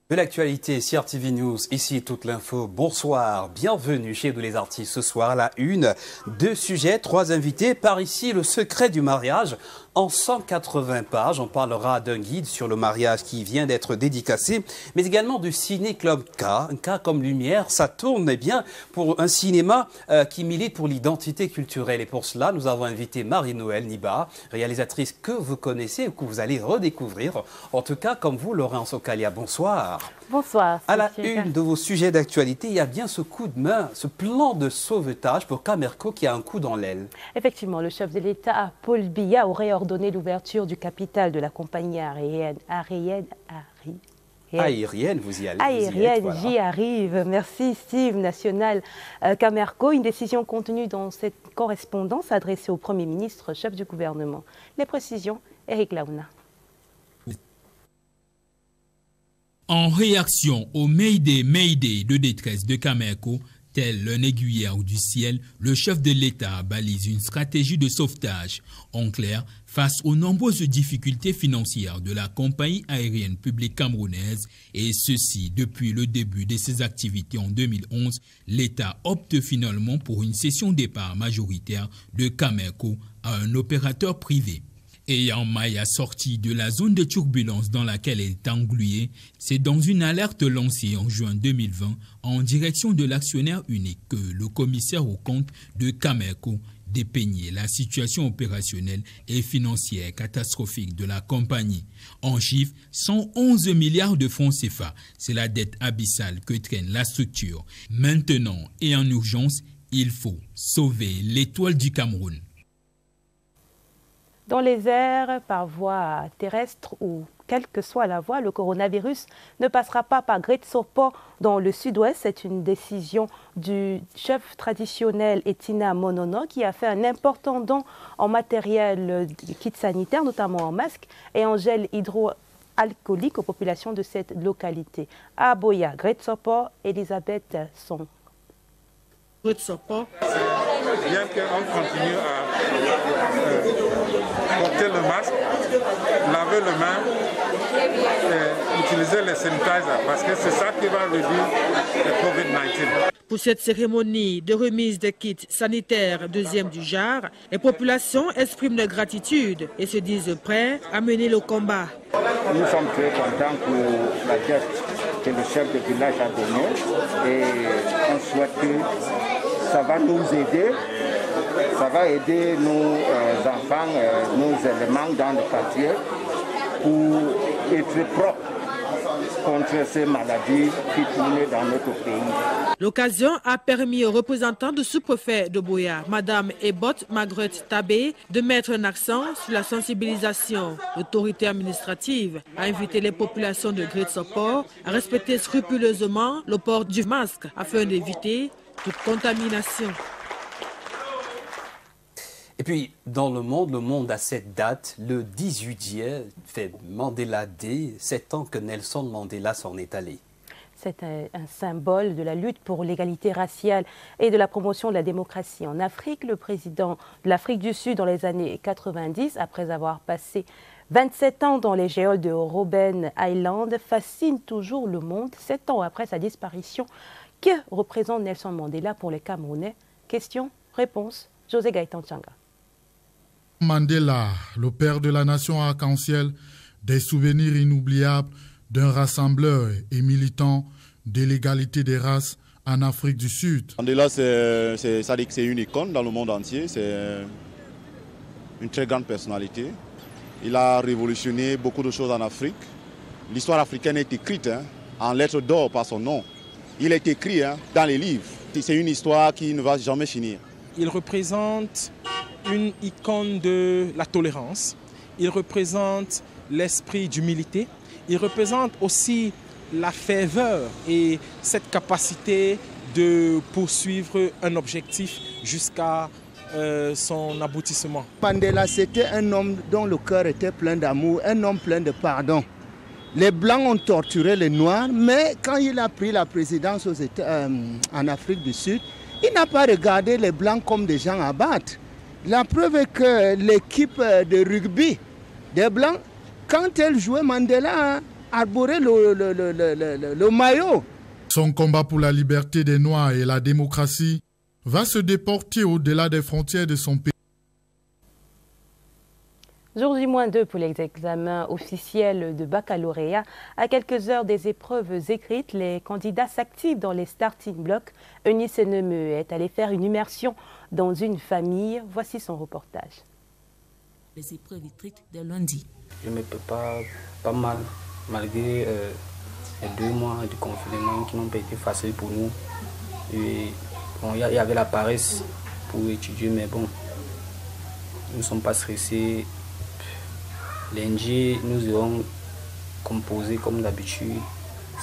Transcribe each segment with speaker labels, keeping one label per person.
Speaker 1: De l'actualité, CRTV News, ici toute l'info. Bonsoir, bienvenue chez Nous les artistes. Ce soir, la une, 2 sujets, 3 invités. Par ici, le secret du mariage en 180 pages. On parlera d'un guide sur le mariage qui vient d'être dédicacé, mais également du Ciné-Club K. Un K comme lumière, ça tourne bien pour un cinéma qui milite pour l'identité culturelle. Et pour cela, nous avons invité Marie-Noëlle Niba, réalisatrice que vous connaissez ou que vous allez redécouvrir. En tout cas, comme vous, Laurence Ocalia. Bonsoir.
Speaker 2: Bonsoir.
Speaker 1: À la une de vos sujets d'actualité, il y a bien ce coup de main, ce plan de sauvetage pour Camerco qui a un coup dans l'aile.
Speaker 2: Effectivement, le chef de l'État, Paul Biya, aurait ordonné l'ouverture du capital de la compagnie aérienne.
Speaker 1: Vous y allez.
Speaker 2: Aérienne,
Speaker 1: voilà.
Speaker 2: J'y arrive. Merci Steve, National Camerco. Une décision contenue dans cette correspondance adressée au Premier ministre, chef du gouvernement. Les précisions, Eric Laouna.
Speaker 3: En réaction au Mayday de détresse de Camerco, tel un aiguilleur du ciel, le chef de l'État balise une stratégie de sauvetage. En clair, face aux nombreuses difficultés financières de la compagnie aérienne publique camerounaise, et ceci depuis le début de ses activités en 2011, l'État opte finalement pour une cession départ majoritaire de Camerco à un opérateur privé. Ayant Maya sorti de la zone de turbulence dans laquelle elle est engluée, c'est dans une alerte lancée en juin 2020 en direction de l'actionnaire unique que le commissaire aux comptes de Camerco dépeignait la situation opérationnelle et financière catastrophique de la compagnie. En chiffres, 111 milliards de francs CFA, c'est la dette abyssale que traîne la structure. Maintenant et en urgence, il faut sauver l'étoile du Cameroun.
Speaker 2: Dans les airs, par voie terrestre ou quelle que soit la voie, le coronavirus ne passera pas par Gretsopo dans le sud-ouest. C'est une décision du chef traditionnel Etina Monono qui a fait un important don en matériel de kit sanitaire, notamment en masques et en gel hydroalcoolique aux populations de cette localité. À Boya, Gretsopo, Elisabeth Son.
Speaker 4: Gretsopo, bien qu'on continue à porter le masque, laver les mains, utiliser les sanitizers parce que c'est ça qui va réduire le Covid-19.
Speaker 5: Pour cette cérémonie de remise des kits sanitaires deuxième du genre, les populations expriment leur gratitude et se disent prêts à mener le combat.
Speaker 6: Nous sommes très contents pour la geste que le chef de village a donnée et on souhaite que ça va nous aider. Ça va aider nos enfants, nos éléments dans le quartier pour être propres contre ces maladies qui tournent dans notre pays.
Speaker 5: L'occasion a permis aux représentants du sous-préfet de Boya, Madame Ebot Magret Tabé, de mettre un accent sur la sensibilisation. L'autorité administrative a invité les populations de Gretsopo à respecter scrupuleusement le port du masque afin d'éviter toute contamination.
Speaker 1: Et puis, dans le monde à cette date, le 18 juillet, fait Mandela Day, 7 ans que Nelson Mandela s'en est allé.
Speaker 2: C'est un symbole de la lutte pour l'égalité raciale et de la promotion de la démocratie en Afrique. Le président de l'Afrique du Sud dans les années 90, après avoir passé 27 ans dans les geôles de Robben Island, fascine toujours le monde. 7 ans après sa disparition, que représente Nelson Mandela pour les Camerounais? Question, réponse, José Gaëtan Tchanga.
Speaker 7: Mandela, le père de la nation arc-en-ciel, des souvenirs inoubliables d'un rassembleur et militant de l'égalité des races en Afrique du Sud.
Speaker 8: Mandela, c'est une icône dans le monde entier, c'est une très grande personnalité. Il a révolutionné beaucoup de choses en Afrique. L'histoire africaine est écrite en lettres d'or par son nom. Il est écrit dans les livres. C'est une histoire qui ne va jamais finir.
Speaker 9: Il représente une icône de la tolérance, il représente l'esprit d'humilité, il représente aussi la ferveur et cette capacité de poursuivre un objectif jusqu'à son aboutissement.
Speaker 10: Mandela, c'était un homme dont le cœur était plein d'amour, un homme plein de pardon. Les Blancs ont torturé les Noirs, mais quand il a pris la présidence en Afrique du Sud, il n'a pas regardé les Blancs comme des gens à battre. La preuve est que l'équipe de rugby des Blancs, quand elle jouait Mandela, arborer le maillot.
Speaker 7: Son combat pour la liberté des Noirs et la démocratie va se déporter au-delà des frontières de son pays.
Speaker 2: Jour J-2 pour les examens officiels de baccalauréat. À quelques heures des épreuves écrites, les candidats s'activent dans les starting blocks. Eunice Nemeu est allée faire une immersion dans une famille. Voici son reportage.
Speaker 11: Les épreuves écrites de lundi.
Speaker 12: Je me prépare pas mal, malgré les 2 mois de confinement qui n'ont pas été faciles pour nous. Et bon, il y avait la paresse pour étudier, mais bon, nous ne sommes pas stressés. Lundi, nous irons composer comme d'habitude.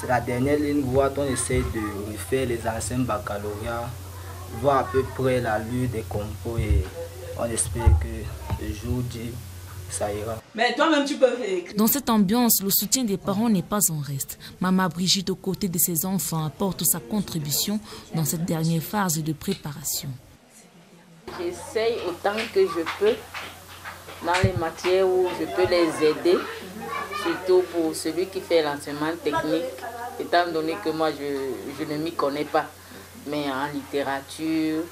Speaker 13: C'est la dernière ligne droite, on essaie de refaire les anciens baccalauréats, voir à peu près l'allure des compos et on espère que le jour J, ça ira.
Speaker 11: Mais toi-même, tu peux faire. Dans cette ambiance, le soutien des parents n'est pas en reste. Maman Brigitte, aux côtés de ses enfants, apporte sa contribution dans cette dernière phase de préparation.
Speaker 14: J'essaye autant que je peux dans les matières où je peux les aider, surtout pour celui qui fait l'enseignement technique, étant donné que moi je ne m'y connais pas. Mais en littérature,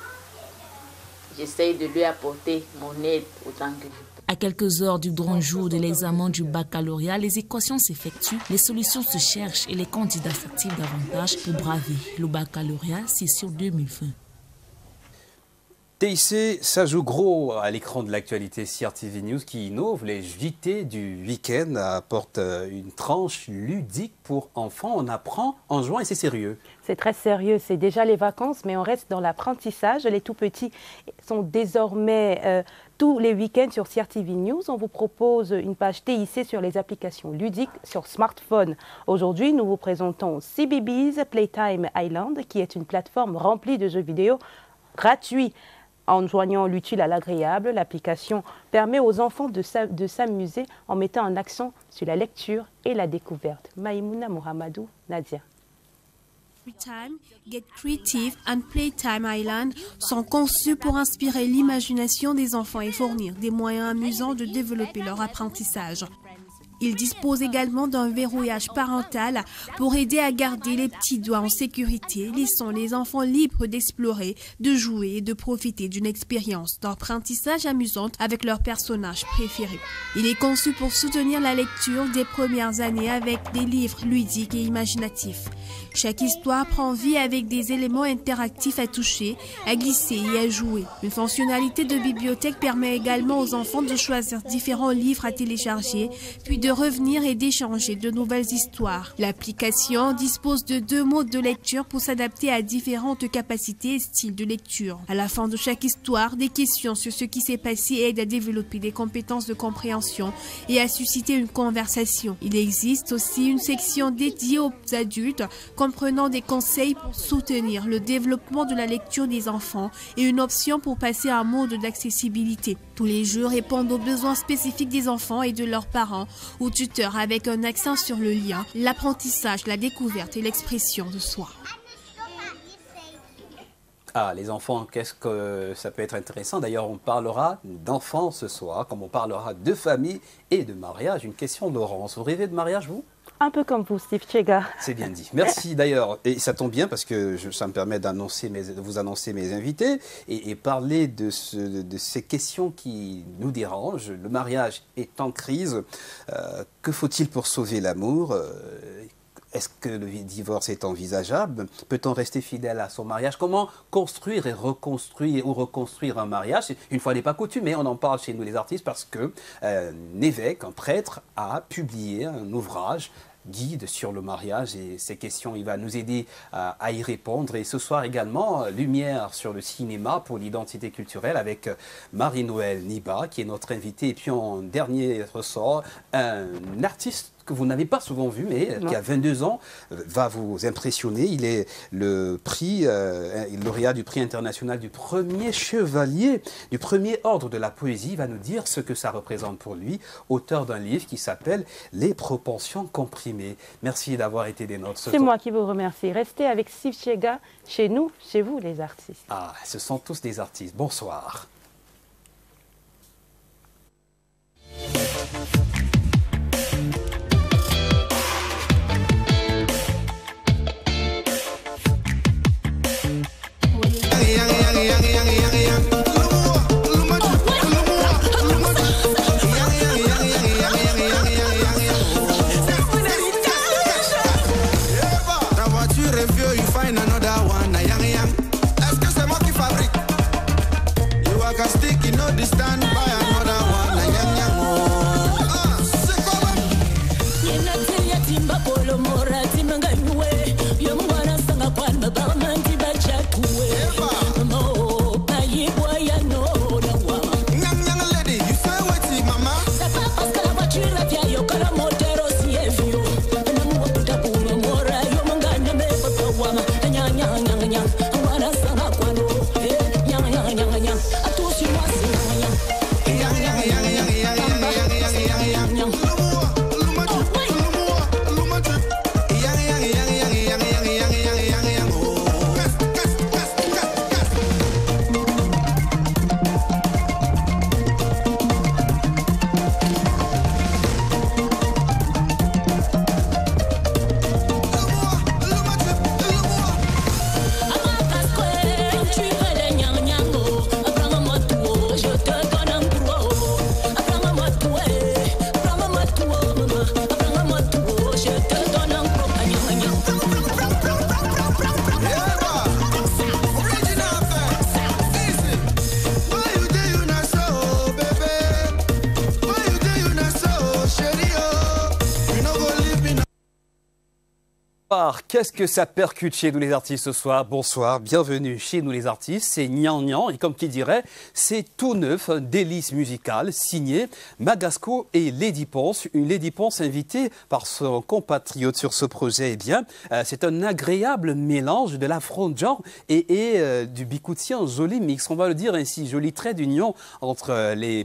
Speaker 14: j'essaye de lui apporter mon aide autant que je peux.
Speaker 11: À quelques heures du grand jour de l'examen du baccalauréat, les équations s'effectuent, les solutions se cherchent et les candidats s'activent davantage pour braver le baccalauréat session 2020.
Speaker 1: TIC, ça joue gros à l'écran de l'actualité CRTV News qui innove. Les JT du week-end apportent une tranche ludique pour enfants. On apprend en jouant et c'est sérieux.
Speaker 2: C'est très sérieux, c'est déjà les vacances, mais on reste dans l'apprentissage. Les tout-petits sont désormais tous les week-ends sur CRTV News. On vous propose une page TIC sur les applications ludiques sur smartphone. Aujourd'hui, nous vous présentons CBeebies Playtime Island, qui est une plateforme remplie de jeux vidéo gratuits. En joignant l'utile à l'agréable, l'application permet aux enfants de s'amuser en mettant un accent sur la lecture et la découverte. Maïmouna Mohamedou, Nadia.
Speaker 15: Time, Get Creative and Playtime Island sont conçus pour inspirer l'imagination des enfants et fournir des moyens amusants de développer leur apprentissage. Ils disposent également d'un verrouillage parental pour aider à garder les petits doigts en sécurité, laissant les enfants libres d'explorer, de jouer et de profiter d'une expérience d'apprentissage amusante avec leurs personnages préférés. Il est conçu pour soutenir la lecture des premières années avec des livres ludiques et imaginatifs. Chaque histoire prend vie avec des éléments interactifs à toucher, à glisser et à jouer. Une fonctionnalité de bibliothèque permet également aux enfants de choisir différents livres à télécharger, puis de revenir et d'échanger de nouvelles histoires. L'application dispose de 2 modes de lecture pour s'adapter à différentes capacités et styles de lecture. À la fin de chaque histoire, des questions sur ce qui s'est passé aident à développer des compétences de compréhension et à susciter une conversation. Il existe aussi une section dédiée aux adultes comprenant des conseils pour soutenir le développement de la lecture des enfants et une option pour passer à un mode d'accessibilité. Tous les jeux répondent aux besoins spécifiques des enfants et de leurs parents ou tuteurs avec un accent sur le lien, l'apprentissage, la découverte et l'expression de soi.
Speaker 1: Ah, les enfants, qu'est-ce que ça peut être intéressant. D'ailleurs, on parlera d'enfants ce soir, comme on parlera de famille et de mariage. Une question de Laurence. Vous rêvez de mariage, vous ?
Speaker 2: Un peu comme vous, Steve Chega.
Speaker 1: C'est bien dit. Merci d'ailleurs. Et ça tombe bien parce que ça me permet de vous annoncer mes invités et parler de ces questions qui nous dérangent. Le mariage est en crise. Que faut-il pour sauver l'amour ? Est-ce que le divorce est envisageable? Peut-on rester fidèle à son mariage? Comment construire et reconstruire un mariage? Une fois n'est pas coutume, mais on en parle chez nous les artistes parce que un évêque, un prêtre, a publié un ouvrage guide sur le mariage et ces questions, il va nous aider à y répondre. Et ce soir également, lumière sur le cinéma pour l'identité culturelle avec Marie-Noëlle Niba qui est notre invitée. Et puis en dernier ressort, un artiste que vous n'avez pas souvent vu, mais qui a 22 ans, va vous impressionner. Il est le prix, lauréat du prix international du premier chevalier, du premier ordre de la poésie. Il va nous dire ce que ça représente pour lui, auteur d'un livre qui s'appelle « Les propensions comprimées ». Merci d'avoir été des nôtres.
Speaker 2: C'est moi qui vous remercie. Restez avec Steve Chega, chez nous, chez vous les artistes.
Speaker 1: Ah, ce sont tous des artistes. Bonsoir. Qu'est-ce que ça percute chez nous les artistes ce soir? Bonsoir, bienvenue chez nous les artistes, c'est Nian Nian et comme qui dirait, c'est tout neuf, un délice musical signé Magasco et Lady Ponce. Une Lady Ponce invitée par son compatriote sur ce projet. Eh bien, c'est un agréable mélange de l'afro-genre et du bicoutien, joli mix, on va le dire ainsi, joli trait d'union entre les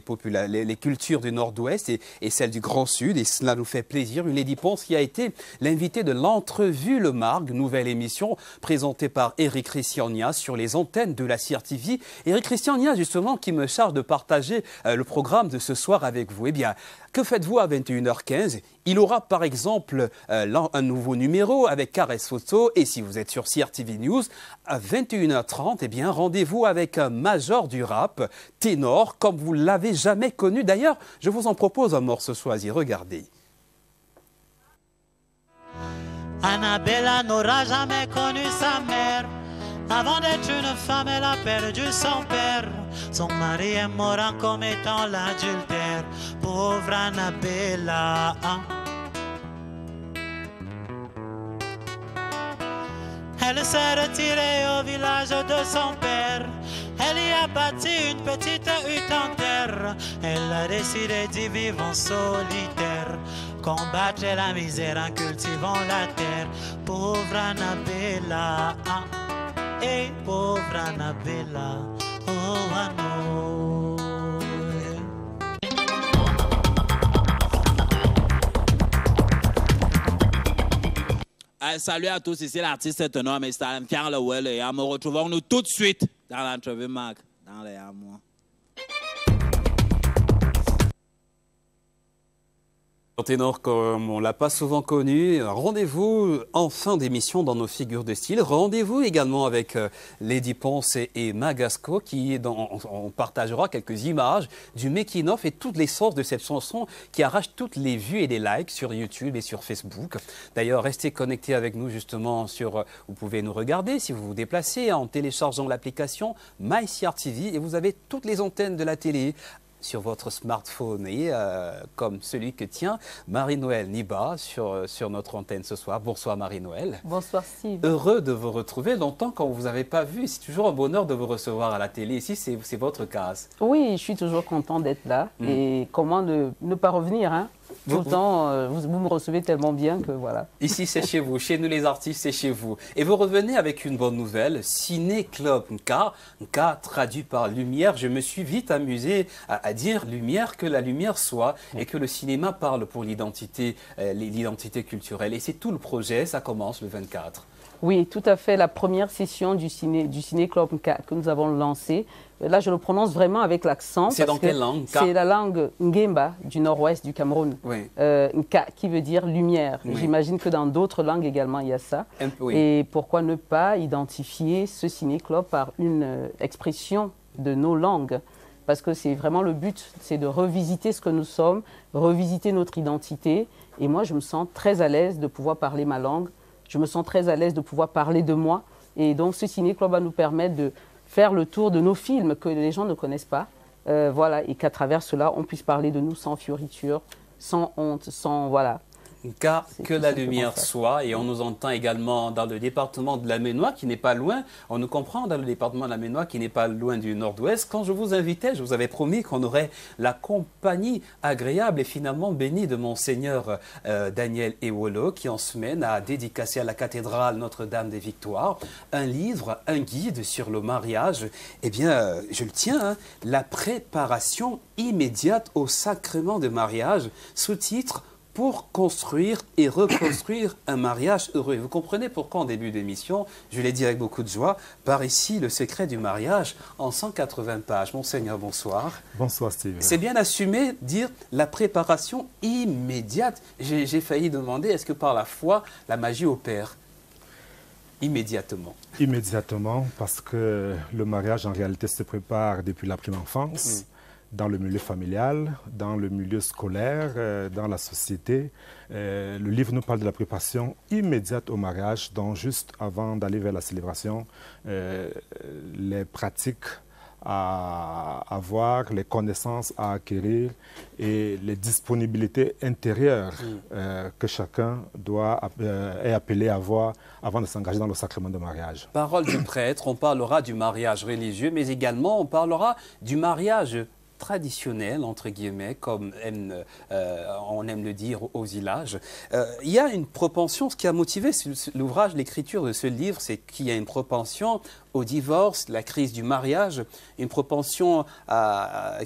Speaker 1: cultures du Nord-Ouest et celles du Grand Sud et cela nous fait plaisir. Une Lady Ponce qui a été l'invitée de l'entrevue Le Margue, nouvelle émission présentée par Eric Christiania sur les antennes de la CRTV. Eric Christiania, justement, qui me charge de partager le programme de ce soir avec vous. Eh bien, que faites-vous à 21h15? Il aura par exemple un nouveau numéro avec Caresse Photo. Et si vous êtes sur CRTV News, à 21h30, eh bien, rendez-vous avec un major du rap, ténor, comme vous ne l'avez jamais connu. D'ailleurs, je vous en propose un morceau choisi. Regardez.
Speaker 16: Annabella n'aura jamais connu sa mère. Avant d'être une femme, elle a perdu son père. Son mari est mort en commettant l'adultère. Pauvre Annabella. Elle s'est retirée au village de son père. Elle y a bâti une petite hutte en terre. Elle a décidé d'y vivre en solitaire. Combattre la misère en cultivant la terre. Pauvre Annabella, et pauvre Annabella, oh no.
Speaker 17: Salut à tous, ici l'artiste ténor Mr. Karl Well et nous retrouvons-nous tout de suite dans l'entrevue Marc, dans les mois.
Speaker 1: Un ténor comme on ne l'a pas souvent connu, rendez-vous en fin d'émission dans nos figures de style. Rendez-vous également avec Lady Ponce et Magasco on partagera quelques images du making-of et toutes les sources de cette chanson qui arrache toutes les vues et les likes sur YouTube et sur Facebook. D'ailleurs, restez connectés avec nous justement vous pouvez nous regarder si vous vous déplacez en téléchargeant l'application MyCRTV et vous avez toutes les antennes de la télé sur votre smartphone et comme celui que tient Marie-Noël Niba sur notre antenne ce soir. Bonsoir Marie-Noël.
Speaker 18: Bonsoir Steve.
Speaker 1: Heureux de vous retrouver. Longtemps qu'on ne vous avait pas vu. C'est toujours un bonheur de vous recevoir à la télé. Ici, c'est votre case.
Speaker 18: Oui, je suis toujours content d'être là. Et comment ne pas revenir, hein? Tout le temps, vous me recevez tellement bien que voilà.
Speaker 1: Ici, c'est chez vous. Chez nous, les artistes, c'est chez vous. Et vous revenez avec une bonne nouvelle. Ciné Club Nka. Nka traduit par lumière. Je me suis vite amusé à dire lumière, que la lumière soit et que le cinéma parle pour l'identité culturelle. Et c'est tout le projet. Ça commence le 24.
Speaker 18: Oui, tout à fait. La première session du ciné Club Nka que nous avons lancé. Là, je le prononce vraiment avec l'accent.
Speaker 1: C'est dans quelle langue?
Speaker 18: C'est la langue Ngemba du nord-ouest du Cameroun.
Speaker 1: Oui.
Speaker 18: Nka, qui veut dire lumière.
Speaker 1: Oui.
Speaker 18: J'imagine que dans d'autres langues également, il y a ça.
Speaker 1: Oui.
Speaker 18: Et pourquoi ne pas identifier ce ciné-club par une expression de nos langues? Parce que c'est vraiment le but, c'est de revisiter ce que nous sommes, revisiter notre identité. Et moi, je me sens très à l'aise de pouvoir parler ma langue. Je me sens très à l'aise de pouvoir parler de moi. Et donc, ce ciné-club va nous permettre de faire le tour de nos films que les gens ne connaissent pas. Voilà, et qu'à travers cela, on puisse parler de nous sans fioriture, sans honte, sans... Voilà.
Speaker 1: Car que la lumière soit, et on nous entend également dans le département de la Ménois qui n'est pas loin, on nous comprend dans le département de la Ménois qui n'est pas loin du nord-ouest. Quand je vous invitais, je vous avais promis qu'on aurait la compagnie agréable et finalement bénie de Monseigneur Daniel Ewolo qui en semaine a dédicacé à la cathédrale Notre-Dame des Victoires un livre, un guide sur le mariage. Eh bien, je le tiens, hein, la préparation immédiate au sacrement de mariage, sous-titre pour construire et reconstruire un mariage heureux. Et vous comprenez pourquoi en début d'émission, je l'ai dit avec beaucoup de joie, par ici le secret du mariage en 180 pages. Monseigneur, bonsoir.
Speaker 19: Bonsoir Steve.
Speaker 1: C'est bien assumé dire la préparation immédiate. J'ai failli demander, est-ce que par la foi, la magie opère immédiatement?
Speaker 19: Immédiatement, parce que le mariage en réalité se prépare depuis la prime enfance. Dans le milieu familial, dans le milieu scolaire, dans la société. Le livre nous parle de la préparation immédiate au mariage, donc juste avant d'aller vers la célébration, les pratiques à avoir, les connaissances à acquérir et les disponibilités intérieures que chacun est appelé à avoir avant de s'engager dans le sacrement de mariage.
Speaker 1: Parole du prêtre, on parlera du mariage religieux, mais également on parlera du mariage traditionnel, entre guillemets, comme on aime le dire au village. Il y a une propension, ce qui a motivé l'ouvrage, l'écriture de ce livre, c'est qu'il y a une propension au divorce, la crise du mariage, une propension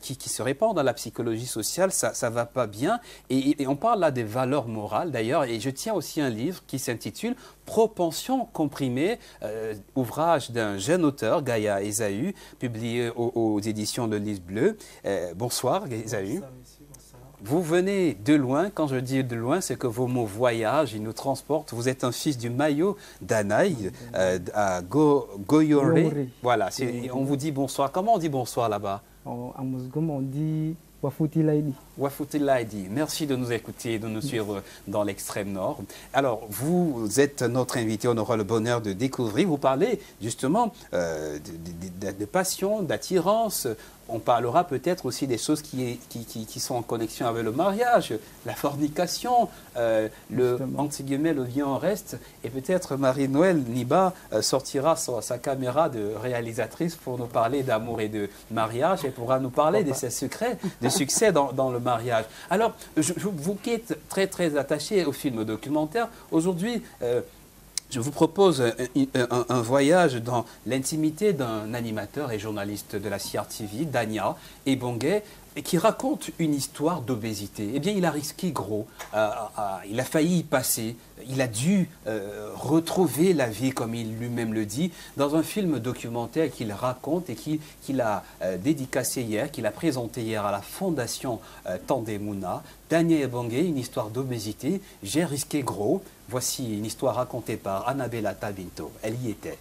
Speaker 1: qui se répand dans la psychologie sociale, ça ne va pas bien. Et on parle là des valeurs morales d'ailleurs, et je tiens aussi un livre qui s'intitule Propension comprimée, ouvrage d'un jeune auteur, Gaïa Esaü, publié aux éditions de Livre Bleu. Bonsoir Esaü. Vous venez de loin, quand je dis de loin, c'est que vos mots voyagent, ils nous transportent. Vous êtes un fils du Mayo d'Anaï, à Goyore. Voilà, on vous dit bonsoir. Comment on dit bonsoir là-bas?
Speaker 20: À Mousgoum, on dit Wafutilaïdi.
Speaker 1: Wafutilaïdi. Merci de nous écouter et de nous suivre dans l'extrême nord. Alors, vous êtes notre invité, on aura le bonheur de découvrir. Vous parlez justement de passion, d'attirance. On parlera peut-être aussi des choses qui sont en connexion avec le mariage, la fornication, entre guillemets, le bien en reste. Et peut-être Marie-Noël Niba sortira sa caméra de réalisatrice pour nous parler d'amour et de mariage et pourra nous parler de ses secrets, de succès dans le mariage. Alors, vous qui êtes très très attaché au film documentaire, aujourd'hui, je vous propose un voyage dans l'intimité d'un animateur et journaliste de la CRTV, Dania Ebongue, qui raconte une histoire d'obésité. Eh bien, il a risqué gros, il a failli y passer, il a dû retrouver la vie, comme il lui-même le dit, dans un film documentaire qu'il raconte et qu'il a dédicacé hier, qu'il a présenté hier à la Fondation Tandemuna. Dania Ebongue, une histoire d'obésité, j'ai risqué gros. Voici une histoire racontée par Annabella Tabinto. Elle y était.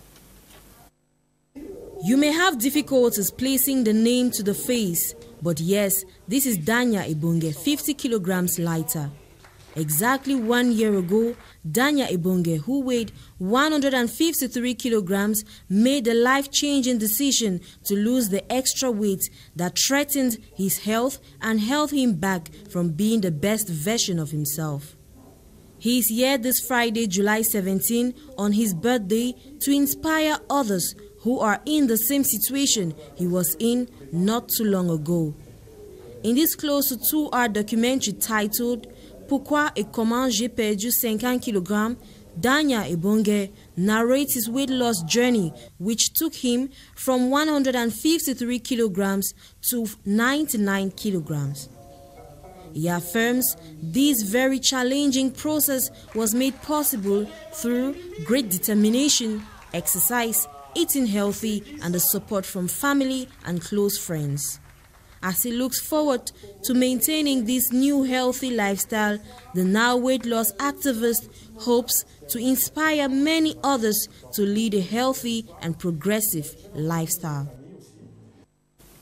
Speaker 11: You may have difficulties placing the name to the face, but yes, this is Dania Ebongue, 50 kilograms lighter. Exactly 1 year ago, Dania Ebongue, who weighed 153 kilograms, made the life-changing decision to lose the extra weight that threatened his health and held him back from being the best version of himself. He is here this Friday, July 17, on his birthday, to inspire others who are in the same situation he was in not too long ago. In this close to 2-hour documentary titled Pourquoi et comment j'ai perdu 50 kg, Dania Ebongue narrates his weight loss journey, which took him from 153 kilograms to 99 kilograms. He affirms this very challenging process was made possible through great determination, exercise, eating healthy, and the support from family and close friends. As he looks forward to maintaining this new healthy lifestyle, the now weight loss activist hopes to inspire many others to lead a healthy and progressive lifestyle.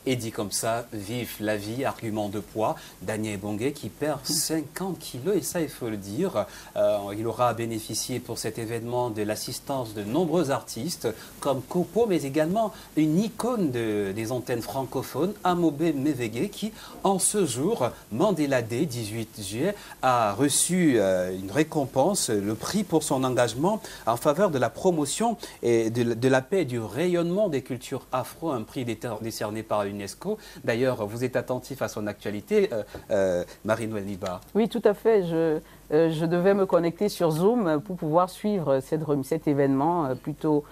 Speaker 1: Et dit comme ça, vive la vie, argument de poids, Dania Ebongue qui perd 50 kilos, et ça il faut le dire, il aura bénéficié pour cet événement de l'assistance de nombreux artistes comme Kopo, mais également une icône des antennes francophones, Amobe Mevege, qui en ce jour, Mandela Day, 18 juillet, a reçu une récompense, le prix pour son engagement en faveur de la promotion et de la paix et du rayonnement des cultures afro, un prix décerné par l'UNESCO. D'ailleurs, vous êtes attentif à son actualité, Marie-Noël Niba.
Speaker 18: Oui, tout à fait. Je devais me connecter sur Zoom pour pouvoir suivre cet événement plutôt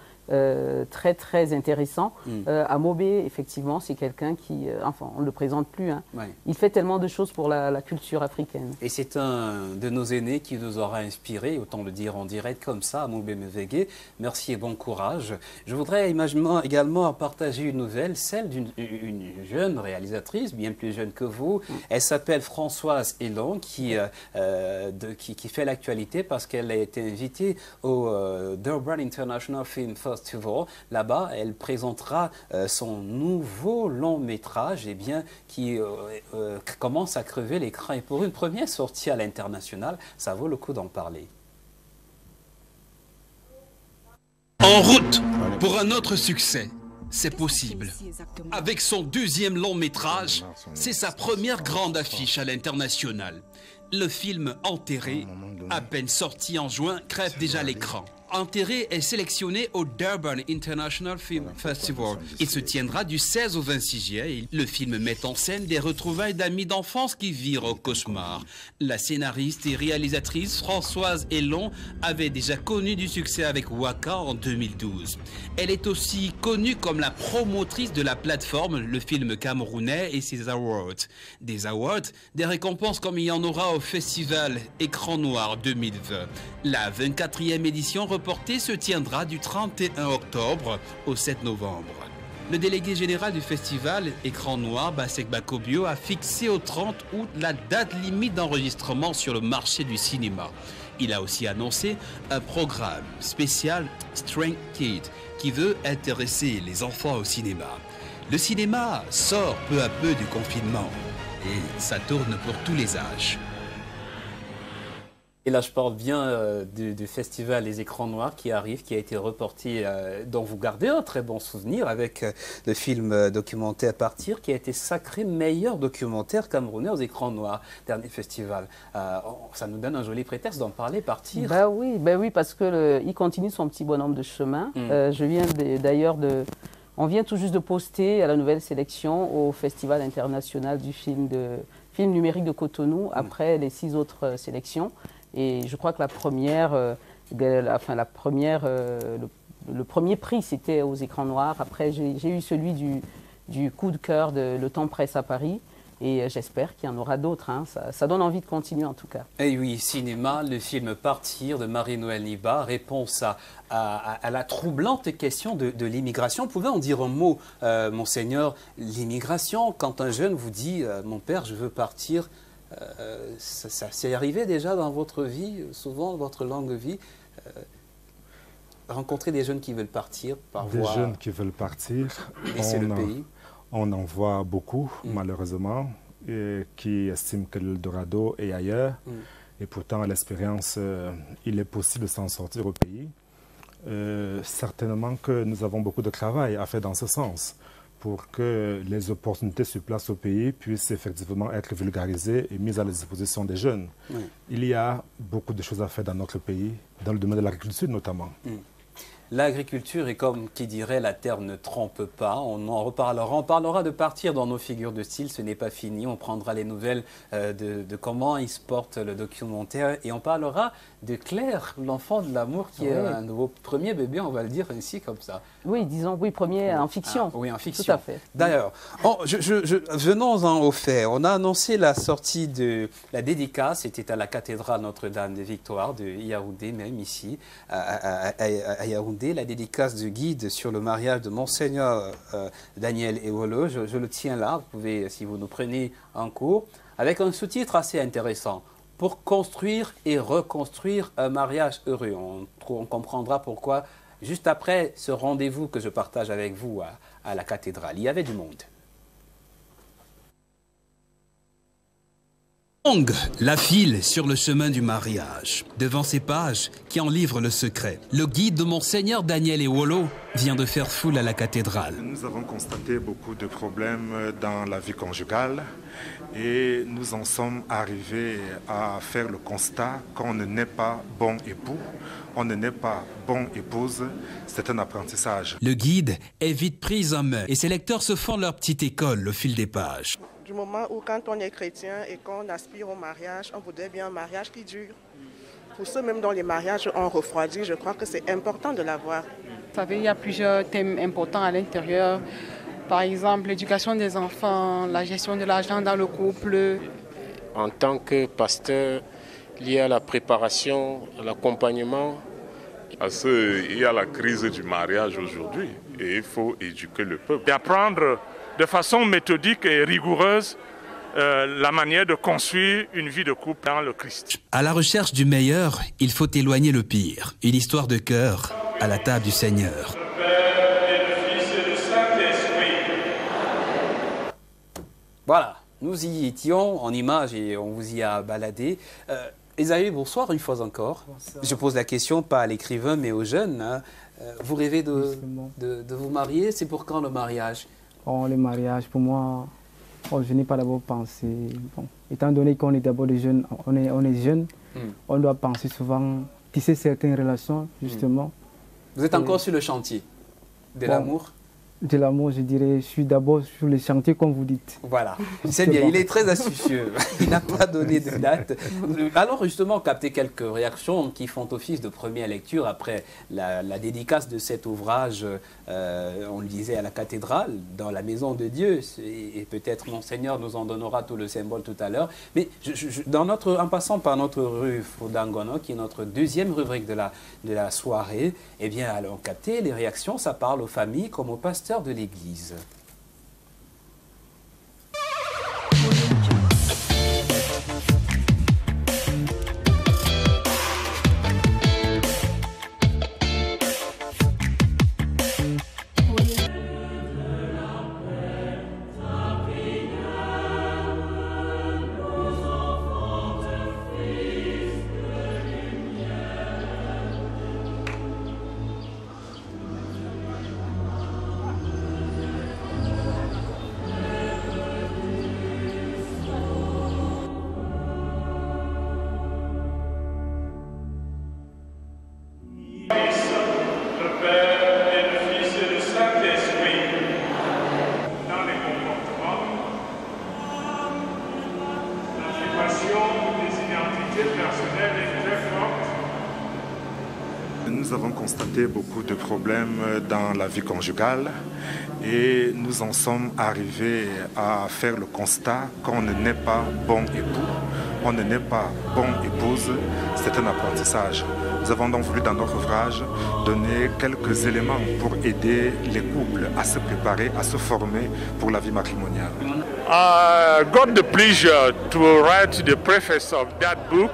Speaker 18: très très intéressant. Amobe, effectivement, c'est quelqu'un qui, enfin, on ne le présente plus, hein.
Speaker 1: Ouais.
Speaker 18: Il fait tellement de choses pour la culture africaine.
Speaker 1: Et c'est un de nos aînés qui nous aura inspiré, autant le dire en direct comme ça, Amobe Mevege. Merci et bon courage. Je voudrais également partager une nouvelle, celle d'une jeune réalisatrice, bien plus jeune que vous. Elle s'appelle Françoise Elan, qui fait l'actualité parce qu'elle a été invitée au Durban International Film Festival. Là-bas, elle présentera son nouveau long métrage, qui commence à crever l'écran. Et pour une première sortie à l'international, ça vaut le coup d'en parler.
Speaker 21: En route pour un autre succès. c'est possible. Avec son deuxième long métrage, c'est sa première grande affiche à l'international. Le film Enterré, à peine sorti en juin, crève déjà l'écran. Enterré est sélectionné au Durban International Film Festival. Il se tiendra du 16 au 26 juillet. Le film met en scène des retrouvailles d'amis d'enfance qui virent au cauchemar. La scénariste et réalisatrice Françoise Hélon avait déjà connu du succès avec Waka en 2012. Elle est aussi connue comme la promotrice de la plateforme Le Film Camerounais et ses awards. Des awards, des récompenses comme il y en aura au festival Écran Noir 2020. La 24e édition reportée se tiendra du 31 octobre au 7 novembre. Le délégué général du festival Écran Noir, Basek Bakobio, a fixé au 30 août la date limite d'enregistrement sur le marché du cinéma. Il a aussi annoncé un programme spécial Strength Kid qui veut intéresser les enfants au cinéma. Le cinéma sort peu à peu du confinement et ça tourne pour tous les âges.
Speaker 1: Et là, je parle bien du festival Les Écrans Noirs qui arrive, qui a été reporté, dont vous gardez un très bon souvenir avec le film documentaire Partir, qui a été sacré meilleur documentaire camerounais aux Écrans Noirs, dernier festival. Ça nous donne un joli prétexte d'en parler, Partir.
Speaker 18: Ben oui, parce qu'il continue son petit bonhomme de chemin. Je viens d'ailleurs de... On vient tout juste de poster à la nouvelle sélection au Festival international du film numérique de Cotonou, après les 6 autres sélections. Et je crois que le premier prix, c'était aux Écrans Noirs. Après, j'ai eu celui du coup de cœur de Le Temps Presse à Paris. Et j'espère qu'il y en aura d'autres. Hein. Ça donne envie de continuer, en tout cas.
Speaker 1: Et oui, cinéma, le film Partir de Marie-Noëlle Niba, réponse à la troublante question de l'immigration. Vous pouvez en dire un mot, Monseigneur? L'immigration, quand un jeune vous dit « Mon père, je veux partir », ça s'est arrivé déjà dans votre vie, souvent dans votre longue vie, rencontrer des jeunes qui veulent partir par voie...
Speaker 19: Des jeunes qui veulent partir,
Speaker 1: laisser le pays.
Speaker 19: On en voit beaucoup, malheureusement, qui estiment que l'Eldorado est ailleurs. Et pourtant, à l'expérience, il est possible de s'en sortir au pays. Certainement que nous avons beaucoup de travail à faire dans ce sens, pour que les opportunités sur place au pays puissent effectivement être vulgarisées et mises à la disposition des jeunes. Il y a beaucoup de choses à faire dans notre pays, dans le domaine de l'agriculture notamment.
Speaker 1: L'agriculture est comme qui dirait la terre ne trompe pas. On en reparlera. On parlera de Partir dans nos figures de style. Ce n'est pas fini. On prendra les nouvelles de comment il se porte le documentaire. Et on parlera de Claire, l'enfant de l'amour, qui est un nouveau premier bébé, on va le dire ainsi comme ça.
Speaker 18: Oui, disons, oui, premier en fiction.
Speaker 1: Oui, en fiction.
Speaker 18: Tout à fait.
Speaker 1: D'ailleurs, venons-en au fait. On a annoncé la sortie de la dédicace. C'était à la cathédrale Notre-Dame de Victoire de Yaoundé, même ici, à Yaoundé, la dédicace du guide sur le mariage de Monseigneur Daniel Ewolo. Je le tiens là. Vous pouvez, si vous nous prenez en cours, avec un sous-titre assez intéressant. Pour construire et reconstruire un mariage heureux. On comprendra pourquoi, juste après ce rendez-vous que je partage avec vous à la cathédrale, il y avait du monde.
Speaker 21: Longue la file sur le chemin du mariage. Devant ces pages qui en livrent le secret, le guide de Monseigneur Daniel Ewolo vient de faire foule à la cathédrale.
Speaker 19: Nous avons constaté beaucoup de problèmes dans la vie conjugale et nous en sommes arrivés à faire le constat qu'on ne naît pas bon époux, on ne naît pas bonne épouse, c'est un apprentissage.
Speaker 21: Le guide est vite pris en main et ses lecteurs se font leur petite école au fil des pages.
Speaker 22: Du moment où quand on est chrétien et qu'on aspire au mariage, on voudrait bien un mariage qui dure. Pour ceux même dont les mariages ont refroidi, je crois que c'est important de l'avoir.
Speaker 23: Vous savez, il y a plusieurs thèmes importants à l'intérieur. Par exemple, l'éducation des enfants, la gestion de l'argent dans le couple.
Speaker 24: En tant que pasteur, lié à la préparation, à l'accompagnement.
Speaker 25: Parce qu'il y a la crise du mariage aujourd'hui et il faut éduquer le peuple. Et apprendre de façon méthodique et rigoureuse la manière de construire une vie de couple dans le Christ.
Speaker 21: À la recherche du meilleur, il faut éloigner le pire. Une histoire de cœur à la table du Seigneur.
Speaker 1: Voilà, nous y étions en images et on vous y a baladé. Esaü, bonsoir une fois encore. Bonsoir. Je pose la question pas à l'écrivain mais aux jeunes. Hein. Vous rêvez de vous marier, c'est pour quand le mariage?
Speaker 20: Le mariage, pour moi, je n'ai pas d'abord pensé. Bon, étant donné qu'on est d'abord des jeunes, on est jeunes, on doit penser souvent, tisser certaines relations, justement.
Speaker 1: Vous êtes encore sur le chantier de l'amour?
Speaker 20: De l'amour, je dirais, je suis d'abord sur les chantiers, comme vous dites.
Speaker 1: Voilà, c'est bien, il est très astucieux, il n'a pas donné de date. Alors justement, capter quelques réactions qui font office de première lecture après la dédicace de cet ouvrage, on le disait à la cathédrale, dans la maison de Dieu, et peut-être Monseigneur nous en donnera tout le symbole tout à l'heure. Mais en passant par notre rue Foudangono, qui est notre deuxième rubrique de la soirée, eh bien, allons capter les réactions, ça parle aux familles comme aux pasteurs de l'Église.
Speaker 19: Nous avons constaté beaucoup de problèmes dans la vie conjugale et nous en sommes arrivés à faire le constat qu'on n'est pas bon époux, on n'est pas bon épouse, c'est un apprentissage. Nous avons donc voulu dans notre ouvrage donner quelques éléments pour aider les couples à se préparer, à se former pour la vie matrimoniale.
Speaker 25: I got the pleasure to write the preface of that book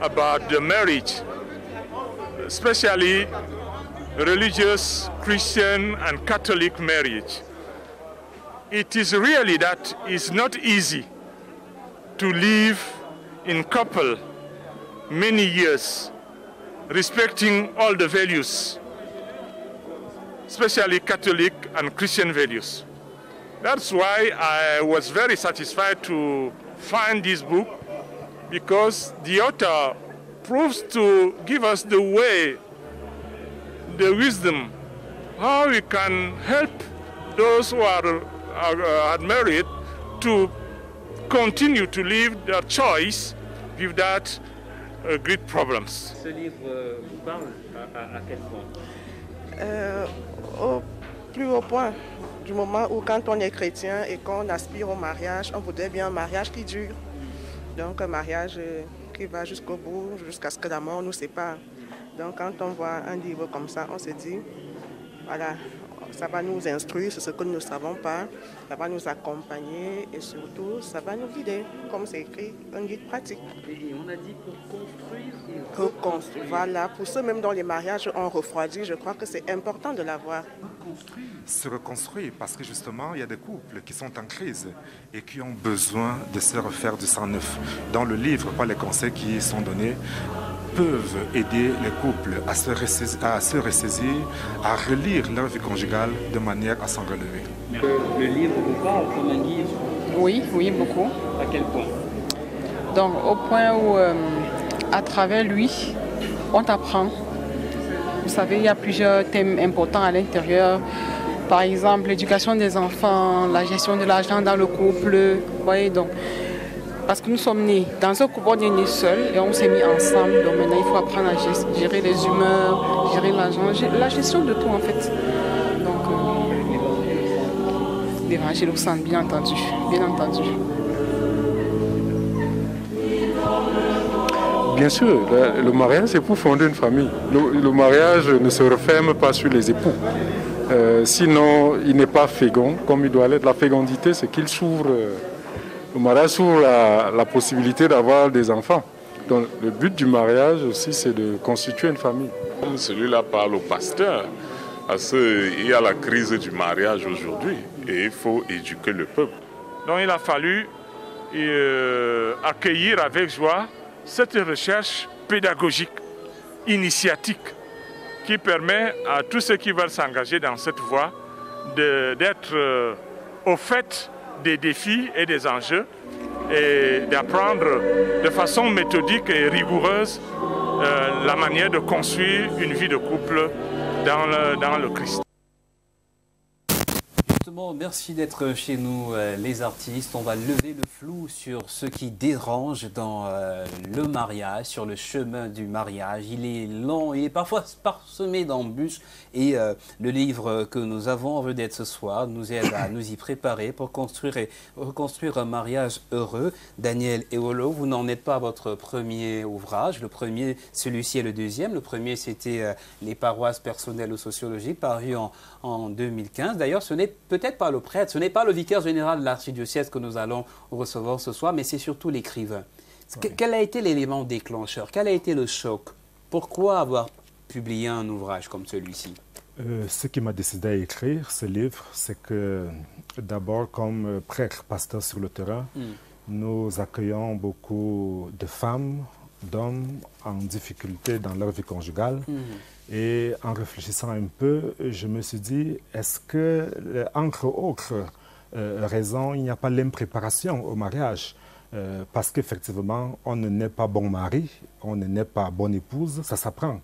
Speaker 25: about the marriage, especially religious, Christian and Catholic marriage. It is really that it's not easy to live in couple many years, respecting all the values, especially Catholic and Christian values. That's why I was very satisfied to find this book, because the author proves to give us the way, the wisdom, how we can help those who are married to continue to live their choice without great problems.
Speaker 1: Ce livre vous parle à quel point?
Speaker 22: Au plus haut point, du moment où quand on est chrétien et qu'on aspire au mariage, on voudrait bien un mariage qui dure. Donc un mariage qui va jusqu'au bout, jusqu'à ce que la mort nous sépare. Donc quand on voit un livre comme ça, on se dit, voilà, ça va nous instruire sur ce que nous ne savons pas, ça va nous accompagner et surtout, ça va nous guider, comme c'est écrit, un guide pratique.
Speaker 1: Et on a dit pour construire et
Speaker 22: reconstruire. Voilà, pour ceux même dont les mariages ont refroidi, je crois que c'est important de l'avoir.
Speaker 19: Se reconstruire, parce que justement, il y a des couples qui sont en crise et qui ont besoin de se refaire du sang neuf. Dans le livre, par les conseils qui sont donnés, peuvent aider les couples à se ressaisir, à relire leur vie conjugale de manière à s'en relever.
Speaker 1: Le livre vous parle comme un guide?
Speaker 23: Oui, beaucoup.
Speaker 1: À quel point?
Speaker 23: Donc au point où, à travers lui, on t'apprend. Vous savez, il y a plusieurs thèmes importants à l'intérieur. Par exemple, l'éducation des enfants, la gestion de l'argent dans le couple. Vous voyez, donc, parce que nous sommes nés dans un couple, on est nés seuls et on s'est mis ensemble. Donc maintenant, il faut apprendre à gérer les humeurs, gérer l'argent, la gestion de tout en fait. Donc, l'évangile au centre, bien entendu, bien entendu.
Speaker 25: Bien sûr, le mariage c'est pour fonder une famille. Le mariage ne se referme pas sur les époux. Sinon, il n'est pas fécond comme il doit l'être. La fécondité, c'est qu'il s'ouvre. Le mariage s'ouvre la possibilité d'avoir des enfants. Donc, le but du mariage aussi, c'est de constituer une famille. Celui-là parle au pasteur, parce qu'il y a la crise du mariage aujourd'hui et il faut éduquer le peuple. Donc, il a fallu accueillir avec joie cette recherche pédagogique, initiatique, qui permet à tous ceux qui veulent s'engager dans cette voie d'être au fait des défis et des enjeux et d'apprendre de façon méthodique et rigoureuse la manière de construire une vie de couple dans le Christ.
Speaker 1: Justement, merci d'être chez nous, les artistes. On va lever le flou sur ce qui dérange dans le mariage, sur le chemin du mariage. Il est long, il est parfois parsemé d'embûches. Et le livre que nous avons en vedette ce soir nous aide à nous y préparer pour construire et reconstruire un mariage heureux. Daniel Ewolo, vous n'en êtes pas à votre premier ouvrage. Le premier, celui-ci est le deuxième. Le premier, c'était Les paroisses personnelles ou sociologiques, paru en 2015. D'ailleurs, ce n'est peut-être pas le prêtre, ce n'est pas le vicaire général de l'archidiocèse que nous allons recevoir ce soir, mais c'est surtout l'écrivain. Oui. Quel a été l'élément déclencheur? Quel a été le choc? Pourquoi avoir publié un ouvrage comme celui-ci?
Speaker 19: Ce qui m'a décidé à écrire ce livre, c'est que d'abord, comme prêtre, pasteur sur le terrain, nous accueillons beaucoup de femmes, d'hommes en difficulté dans leur vie conjugale. Et en réfléchissant un peu, je me suis dit, est-ce que, entre autres raisons, il n'y a pas l'impréparation au mariage? Parce qu'effectivement, on ne naît pas bon mari, on ne naît pas bonne épouse, ça s'apprend.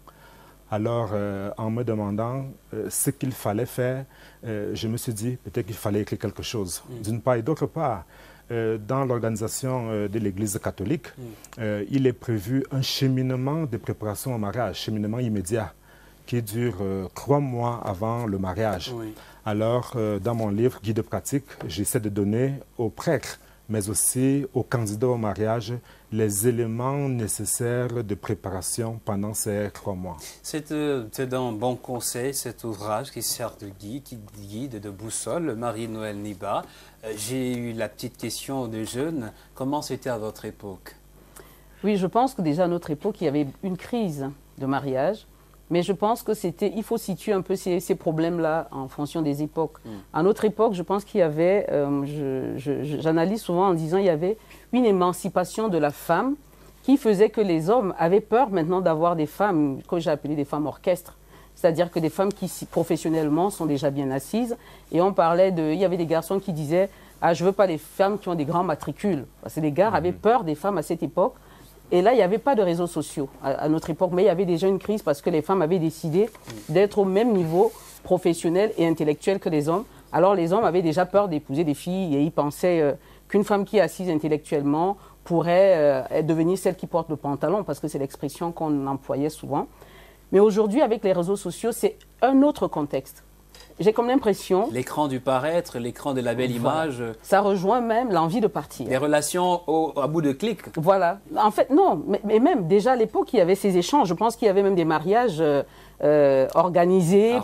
Speaker 19: Alors, en me demandant ce qu'il fallait faire, je me suis dit, peut-être qu'il fallait écrire quelque chose, d'une part. Et d'autre part, dans l'organisation de l'Église catholique, il est prévu un cheminement de préparation au mariage, cheminement immédiat, qui dure 3 mois avant le mariage. Oui. Alors, dans mon livre, Guide pratique, j'essaie de donner aux prêtres, mais aussi aux candidats au mariage, les éléments nécessaires de préparation pendant ces 3 mois.
Speaker 1: C'est un bon conseil, cet ouvrage qui sert de guide, de boussole, Marie-Noël Niba. J'ai eu la petite question de jeune. Comment c'était à votre époque?
Speaker 18: Oui, je pense que déjà à notre époque, il y avait une crise de mariage. Mais je pense que il faut situer un peu ces problèmes-là en fonction des époques. À notre époque, je pense qu'il y avait, j'analyse souvent en disant, il y avait une émancipation de la femme qui faisait que les hommes avaient peur maintenant d'avoir des femmes, que j'ai appelées des femmes orchestres. C'est-à-dire que des femmes qui, professionnellement, sont déjà bien assises. Et on parlait il y avait des garçons qui disaient, ah, je ne veux pas des femmes qui ont des grands matricules. Parce que les gars avaient peur des femmes à cette époque. Et là, il n'y avait pas de réseaux sociaux à notre époque, mais il y avait déjà une crise parce que les femmes avaient décidé d'être au même niveau professionnel et intellectuel que les hommes. Alors les hommes avaient déjà peur d'épouser des filles et ils pensaient qu'une femme qui est assise intellectuellement pourrait devenir celle qui porte le pantalon, parce que c'est l'expression qu'on employait souvent. Mais aujourd'hui, avec les réseaux sociaux, c'est un autre contexte. J'ai comme l'impression...
Speaker 1: L'écran du paraître, l'écran de la belle image...
Speaker 18: Ça rejoint même l'envie de partir.
Speaker 1: Les relations à bout de clic.
Speaker 18: Voilà. En fait, non. Mais même, déjà à l'époque, il y avait ces échanges. Je pense qu'il y avait même des mariages organisés,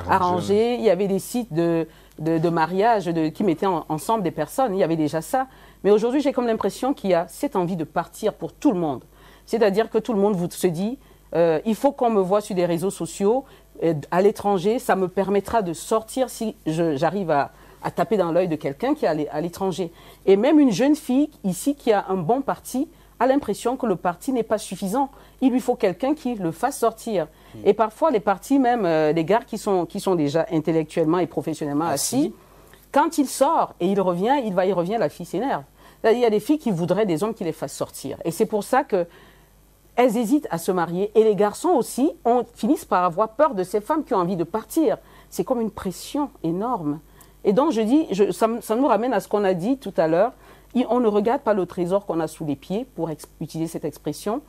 Speaker 18: arrangés. Il y avait des sites de mariage qui mettaient ensemble des personnes. Il y avait déjà ça. Mais aujourd'hui, j'ai comme l'impression qu'il y a cette envie de partir pour tout le monde. C'est-à-dire que tout le monde se dit, il faut qu'on me voie sur des réseaux sociaux, à l'étranger, ça me permettra de sortir si j'arrive à taper dans l'œil de quelqu'un qui est à l'étranger. Et même une jeune fille ici qui a un bon parti a l'impression que le parti n'est pas suffisant. Il lui faut quelqu'un qui le fasse sortir. Et parfois, les partis, même les gars qui sont déjà intellectuellement et professionnellement assis, quand il sort et il revient, la fille s'énerve. Il y a des filles qui voudraient des hommes qui les fassent sortir. Et c'est pour ça que elles hésitent à se marier. Et les garçons aussi finissent par avoir peur de ces femmes qui ont envie de partir. C'est comme une pression énorme. Et donc, je dis, ça nous ramène à ce qu'on a dit tout à l'heure. On ne regarde pas le trésor qu'on a sous les pieds, pour utiliser cette expression,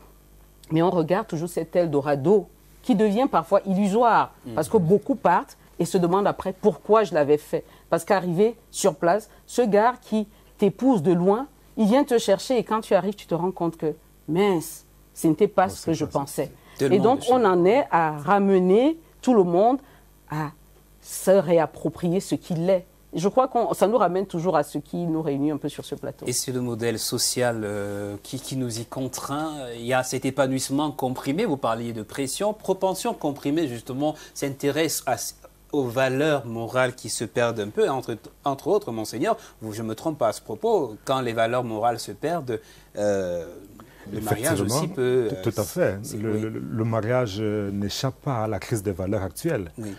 Speaker 18: mais on regarde toujours cet Eldorado qui devient parfois illusoire. Parce que beaucoup partent et se demandent après pourquoi je l'avais fait. Parce qu'arrivé sur place, ce gars qui t'épouse de loin, il vient te chercher et quand tu arrives, tu te rends compte que, mince, ce n'était pas ce que je pensais. Et donc, on en est à ramener tout le monde à se réapproprier ce qu'il est. Je crois que ça nous ramène toujours à ce qui nous réunit un peu sur ce plateau.
Speaker 1: Et c'est le modèle social qui nous y contraint. Il y a cet épanouissement comprimé, vous parliez de pression. Propension comprimée, justement, s'intéresse aux valeurs morales qui se perdent un peu. Entre autres, Monseigneur, je ne me trompe pas à ce propos, quand les valeurs morales se perdent... le mariage aussi peut...
Speaker 19: Tout à fait. Le mariage n'échappe pas à la crise des valeurs actuelles.
Speaker 1: Oui.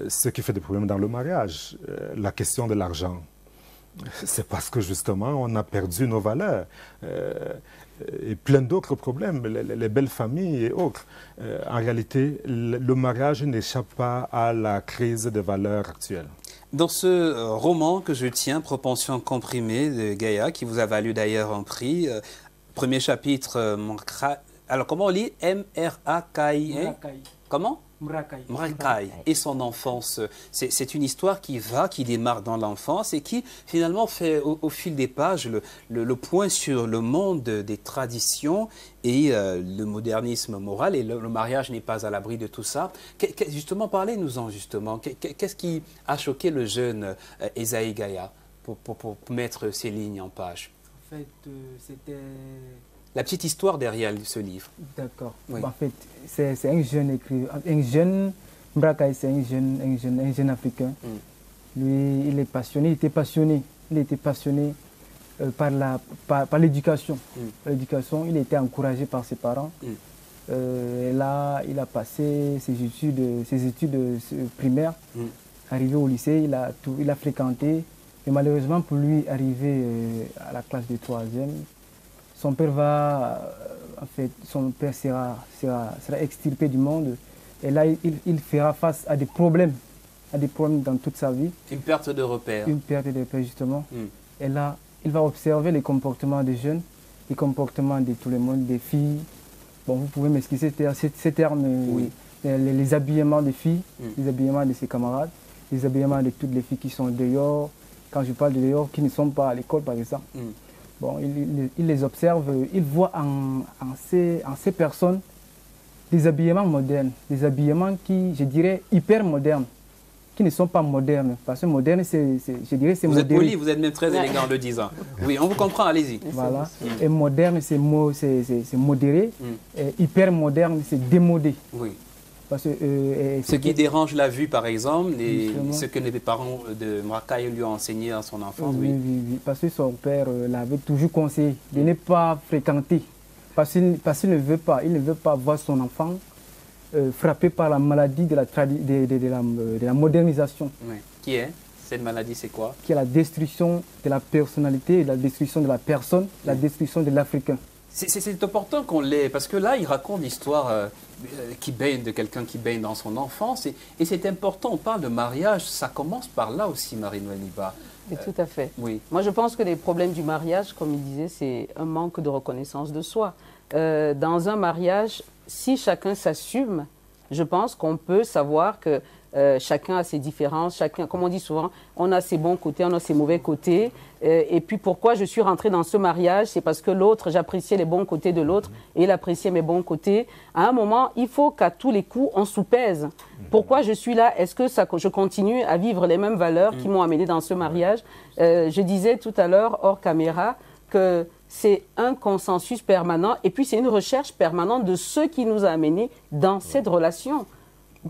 Speaker 19: Ce qui fait des problèmes dans le mariage, la question de l'argent, c'est parce que justement on a perdu nos valeurs. Et plein d'autres problèmes, les belles familles et autres. En réalité, le mariage n'échappe pas à la crise des valeurs actuelles.
Speaker 1: Dans ce roman que je tiens, Propension comprimée de Gaïa, qui vous a valu d'ailleurs un prix, premier chapitre, alors comment on lit? M-R-A-K-I. Comment? Mrakai et son enfance. C'est une histoire qui démarre dans l'enfance et qui finalement fait au fil des pages le point sur le monde des traditions et le modernisme moral. Et le mariage n'est pas à l'abri de tout ça. Justement, parlez-nous-en justement. Qu'est-ce qui a choqué le jeune Esaïe Gaïa pour mettre ces lignes en page?
Speaker 20: En fait, c'était...
Speaker 1: La petite histoire derrière ce livre.
Speaker 20: D'accord.
Speaker 1: Oui.
Speaker 20: En fait, c'est un jeune écrivain, un jeune Mrakai, c'est un jeune africain. Lui, il est passionné, il était passionné par l'éducation. L'éducation, il était encouragé par ses parents. Et là, il a passé ses études primaires. Arrivé au lycée, il a fréquenté. Et malheureusement pour lui, arrivé à la classe de 3e, son père sera extirpé du monde. Et là, il fera face à des problèmes dans toute sa vie.
Speaker 1: Une perte de repère.
Speaker 20: Une perte de repère, justement. Et là, il va observer les comportements des jeunes, les comportements de tout le monde, des filles. Bon, vous pouvez m'expliquer ces termes, les habillements des filles, les habillements de ses camarades, les habillements de toutes les filles qui sont dehors. Quand je parle de dehors, qui ne sont pas à l'école, par exemple. Bon, il les observe, il voit en ces personnes des habillements modernes, des habillements qui, je dirais, hyper modernes, qui ne sont pas modernes. Parce que moderne, je dirais, c'est modéré.
Speaker 1: Vous êtes poli, vous êtes même très élégant en le disant. Oui, on vous comprend, allez-y.
Speaker 20: Voilà. Et moderne, c'est modéré. Et hyper moderne, c'est démodé.
Speaker 1: Oui.
Speaker 20: Parce que,
Speaker 1: ce qui dérange la vue, par exemple, ce que les parents de Mrakai lui ont enseigné à son enfance.
Speaker 20: Oui, parce que son père l'avait toujours conseillé de ne pas fréquenter. Parce qu'il ne veut pas voir son enfant frappé par la maladie de la modernisation.
Speaker 1: Oui. Qui est? Cette maladie, c'est quoi?
Speaker 20: Qui est la destruction de la personnalité, la destruction de la personne, la destruction de l'Africain.
Speaker 1: C'est important qu'on l'ait, parce que là, il raconte l'histoire de quelqu'un qui baigne dans son enfance. Et c'est important, on parle de mariage, ça commence par là aussi, Marie-Noëlle Liba.
Speaker 18: Tout à fait.
Speaker 1: Oui.
Speaker 18: Moi, je pense que les problèmes du mariage, comme il disait, c'est un manque de reconnaissance de soi. Dans un mariage, si chacun s'assume, je pense qu'on peut savoir que chacun a ses différences, chacun, comme on dit souvent, on a ses bons côtés, on a ses mauvais côtés. Et puis pourquoi je suis rentrée dans ce mariage, c'est parce que l'autre, j'appréciais les bons côtés de l'autre et il appréciait mes bons côtés. À un moment, il faut qu'à tous les coups, on soupèse. Pourquoi je suis là? Est-ce que je continue à vivre les mêmes valeurs qui m'ont amené dans ce mariage? Je disais tout à l'heure, hors caméra, que c'est un consensus permanent et puis c'est une recherche permanente de ce qui nous a amenés dans cette relation.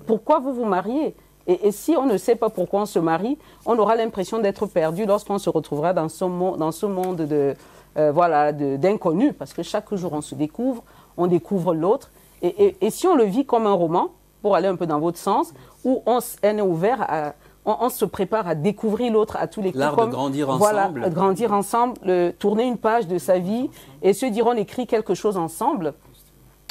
Speaker 18: Pourquoi vous vous mariez? Et si on ne sait pas pourquoi on se marie, on aura l'impression d'être perdu lorsqu'on se retrouvera dans ce monde d'inconnus, parce que chaque jour on se découvre, on découvre l'autre. Et si on le vit comme un roman, pour aller un peu dans votre sens, où on est ouvert on se prépare à découvrir l'autre à tous les coups.
Speaker 1: L'art de grandir ensemble.
Speaker 18: Voilà, grandir ensemble, tourner une page de sa vie et se dire on écrit quelque chose ensemble.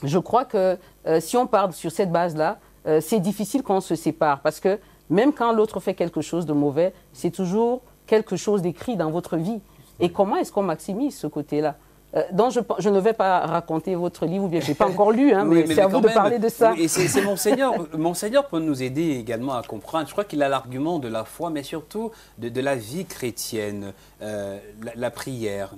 Speaker 18: Je crois que si on part sur cette base-là, c'est difficile qu'on se sépare parce que même quand l'autre fait quelque chose de mauvais, c'est toujours quelque chose d'écrit dans votre vie. Et comment est-ce qu'on maximise ce côté-là? Donc je ne vais pas raconter votre livre, ou bien je n'ai pas encore lu, hein, mais c'est à vous de parler de ça.
Speaker 1: Et c'est Monseigneur peut nous aider également à comprendre. Je crois qu'il a l'argument de la foi, mais surtout de la vie chrétienne, la prière.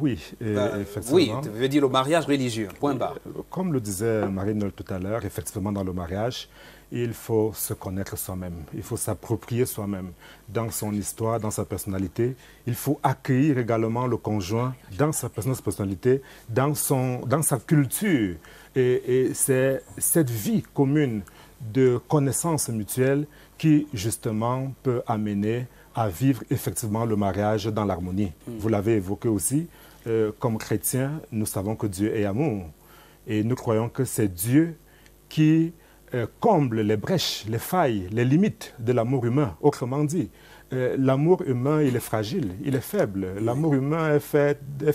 Speaker 19: Oui, effectivement.
Speaker 1: Oui, tu veux dire le mariage religieux, point barre.
Speaker 19: Comme le disait Marie-Noëlle tout à l'heure, effectivement, dans le mariage, il faut se connaître soi-même. Il faut s'approprier soi-même dans son histoire, dans sa personnalité. Il faut accueillir également le conjoint dans sa personnalité, dans sa culture. Et c'est cette vie commune de connaissances mutuelles qui, justement, peut amener à vivre effectivement le mariage dans l'harmonie. Vous l'avez évoqué aussi, comme chrétiens, nous savons que Dieu est amour. Et nous croyons que c'est Dieu qui comble les brèches, les failles, les limites de l'amour humain. Autrement dit, l'amour humain, il est fragile, il est faible. L'amour humain est fait de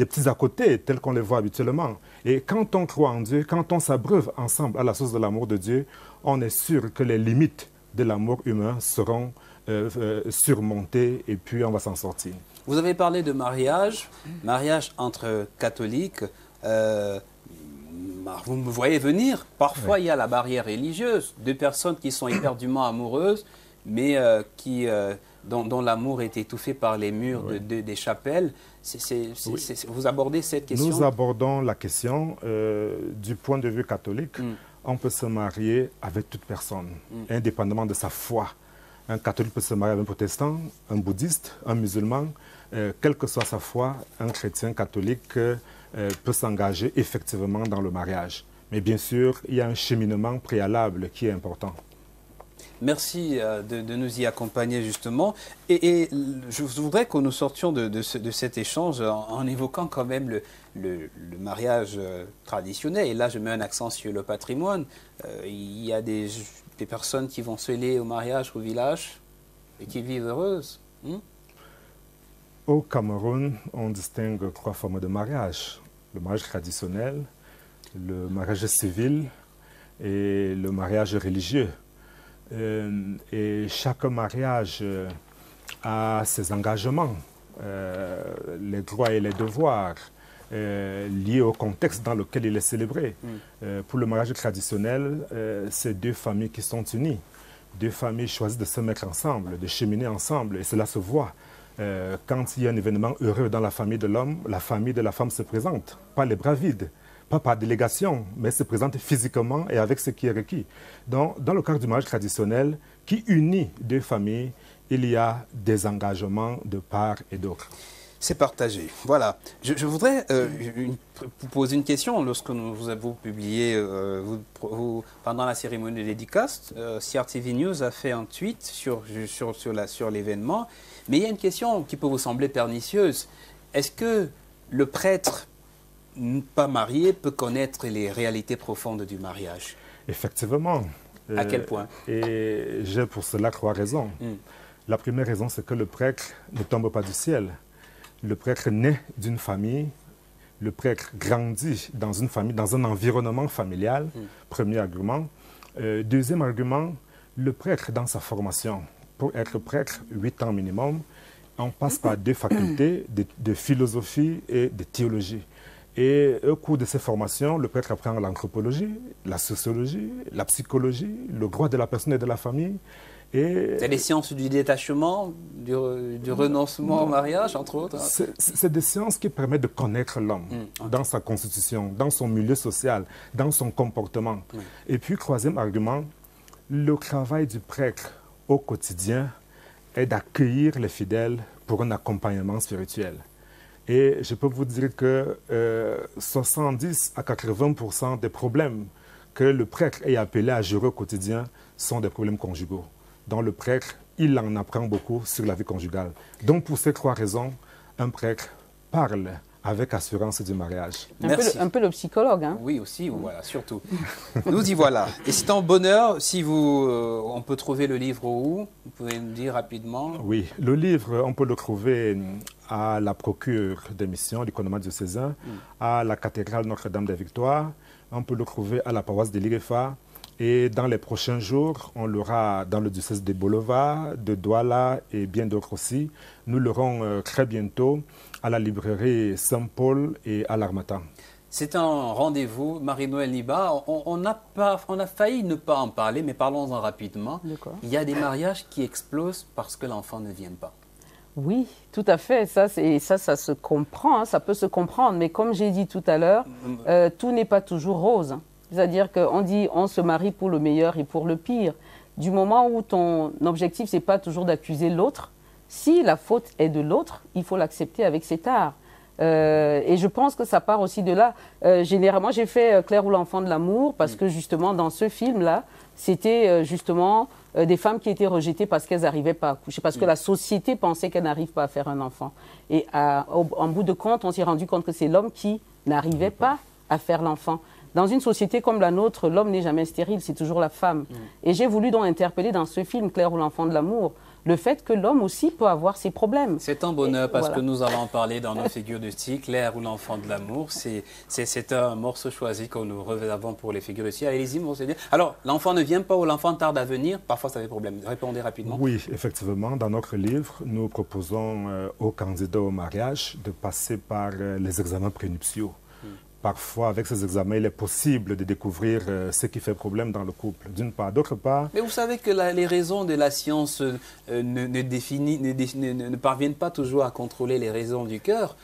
Speaker 19: petits à côté, tels qu'on les voit habituellement. Et quand on croit en Dieu, quand on s'abreuve ensemble à la source de l'amour de Dieu, on est sûr que les limites de l'amour humain seront surmontées et puis on va s'en sortir.
Speaker 1: Vous avez parlé de mariage entre catholiques. Vous me voyez venir. Parfois, il y a la barrière religieuse. Deux personnes qui sont éperdument amoureuses, mais dont l'amour est étouffé par les murs des chapelles. Vous abordez cette question?
Speaker 19: Nous abordons la question du point de vue catholique. On peut se marier avec toute personne, indépendamment de sa foi. Un catholique peut se marier avec un protestant, un bouddhiste, un musulman. Quelle que soit sa foi, un chrétien catholique peut s'engager effectivement dans le mariage. Mais bien sûr, il y a un cheminement préalable qui est important.
Speaker 1: Merci de nous y accompagner justement. Et je voudrais que nous sortions de cet échange en évoquant quand même le mariage traditionnel. Et là, je mets un accent sur le patrimoine. Il y a des personnes qui vont se lier au mariage au village et qui vivent heureuses.
Speaker 19: Au Cameroun, on distingue 3 formes de mariage. Le mariage traditionnel, le mariage civil et le mariage religieux. Et chaque mariage a ses engagements, les droits et les devoirs liés au contexte dans lequel il est célébré. Pour le mariage traditionnel, c'est 2 familles qui sont unies. 2 familles choisissent de se mettre ensemble, de cheminer ensemble, et cela se voit. Quand il y a un événement heureux dans la famille de l'homme, la famille de la femme se présente, pas les bras vides, pas par délégation, mais se présente physiquement et avec ce qui est requis. Dans le cadre du mariage traditionnel, qui unit 2 familles, il y a des engagements de part et d'autre.
Speaker 1: C'est partagé. Voilà. Je voudrais vous poser une question. Lorsque vous avez publié, pendant la cérémonie de dédicace, CRTV News a fait un tweet sur l'événement. Mais il y a une question qui peut vous sembler pernicieuse. Est-ce que le prêtre pas marié peut connaître les réalités profondes du mariage?
Speaker 19: Effectivement.
Speaker 1: À quel point?
Speaker 19: Et j'ai pour cela 3 raisons. La première raison, c'est que le prêtre ne tombe pas du ciel. Le prêtre naît d'une famille, le prêtre grandit dans une famille, dans un environnement familial, premier argument. Deuxième argument, le prêtre dans sa formation. Pour être prêtre, 8 ans minimum, on passe par 2 facultés de philosophie et de théologie. Et au cours de ces formations, le prêtre apprend l'anthropologie, la sociologie, la psychologie, le droit de la personne et de la famille.
Speaker 1: C'est les sciences du détachement, du renoncement au mariage, entre autres.
Speaker 19: C'est des sciences qui permettent de connaître l'homme dans sa constitution, dans son milieu social, dans son comportement. Et puis, 3e argument, le travail du prêtre au quotidien est d'accueillir les fidèles pour un accompagnement spirituel. Et je peux vous dire que 70 à 80% des problèmes que le prêtre est appelé à gérer au quotidien sont des problèmes conjugaux. Donc le prêtre, il en apprend beaucoup sur la vie conjugale. Donc pour ces 3 raisons, un prêtre parle avec assurance du mariage.
Speaker 18: Un peu le psychologue, hein?
Speaker 1: Oui, aussi, voilà, surtout. Nous y voilà. Et c'est un bonheur, si on peut trouver le livre où? Vous pouvez nous dire rapidement?
Speaker 19: Oui, le livre, on peut le trouver à la procure des missions du gouvernement diocésain, à la cathédrale Notre-Dame des Victoires, on peut le trouver à la paroisse de l'Irefa, et dans les prochains jours, on l'aura dans le diocèse de Bolova, de Douala et bien d'autres aussi. Nous l'aurons très bientôt à la librairie Saint-Paul et à l'Harmattan.
Speaker 1: C'est un rendez-vous, Marie-Noëlle Liba. On a failli ne pas en parler, mais parlons-en rapidement. Il y a des mariages qui explosent parce que l'enfant ne vient pas.
Speaker 18: Oui, tout à fait. Ça se comprend, hein, ça peut se comprendre. Mais comme j'ai dit tout à l'heure, tout n'est pas toujours rose. C'est-à-dire qu'on dit on se marie pour le meilleur et pour le pire. Du moment où ton objectif, ce n'est pas toujours d'accuser l'autre, si la faute est de l'autre, il faut l'accepter avec cet art. Et je pense que ça part aussi de là. Généralement, j'ai fait Claire ou l'enfant de l'amour parce que justement, dans ce film-là, c'était justement des femmes qui étaient rejetées parce qu'elles n'arrivaient pas à accoucher, parce que la société pensait qu'elles n'arrivent pas à faire un enfant. Et en bout de compte, on s'est rendu compte que c'est l'homme qui n'arrivait pas à faire l'enfant. Dans une société comme la nôtre, l'homme n'est jamais stérile, c'est toujours la femme. Et j'ai voulu donc interpeller dans ce film, Claire ou l'enfant de l'amour, le fait que l'homme aussi peut avoir ses problèmes.
Speaker 1: C'est un bonheur parce que nous allons en parler dans nos figures de style. Claire ou l'enfant de l'amour, c'est un morceau choisi que nous réservons pour les figures de style. Allez-y, bien. Alors, l'enfant ne vient pas ou l'enfant tarde à venir, parfois ça fait problème. Répondez rapidement.
Speaker 19: Oui, effectivement, dans notre livre, nous proposons aux candidats au mariage de passer par les examens prénuptiaux. Parfois, avec ces examens, il est possible de découvrir ce qui fait problème dans le couple, d'une part. D'autre part...
Speaker 1: Mais vous savez que les raisons de la science ne parviennent pas toujours à contrôler les raisons du cœur.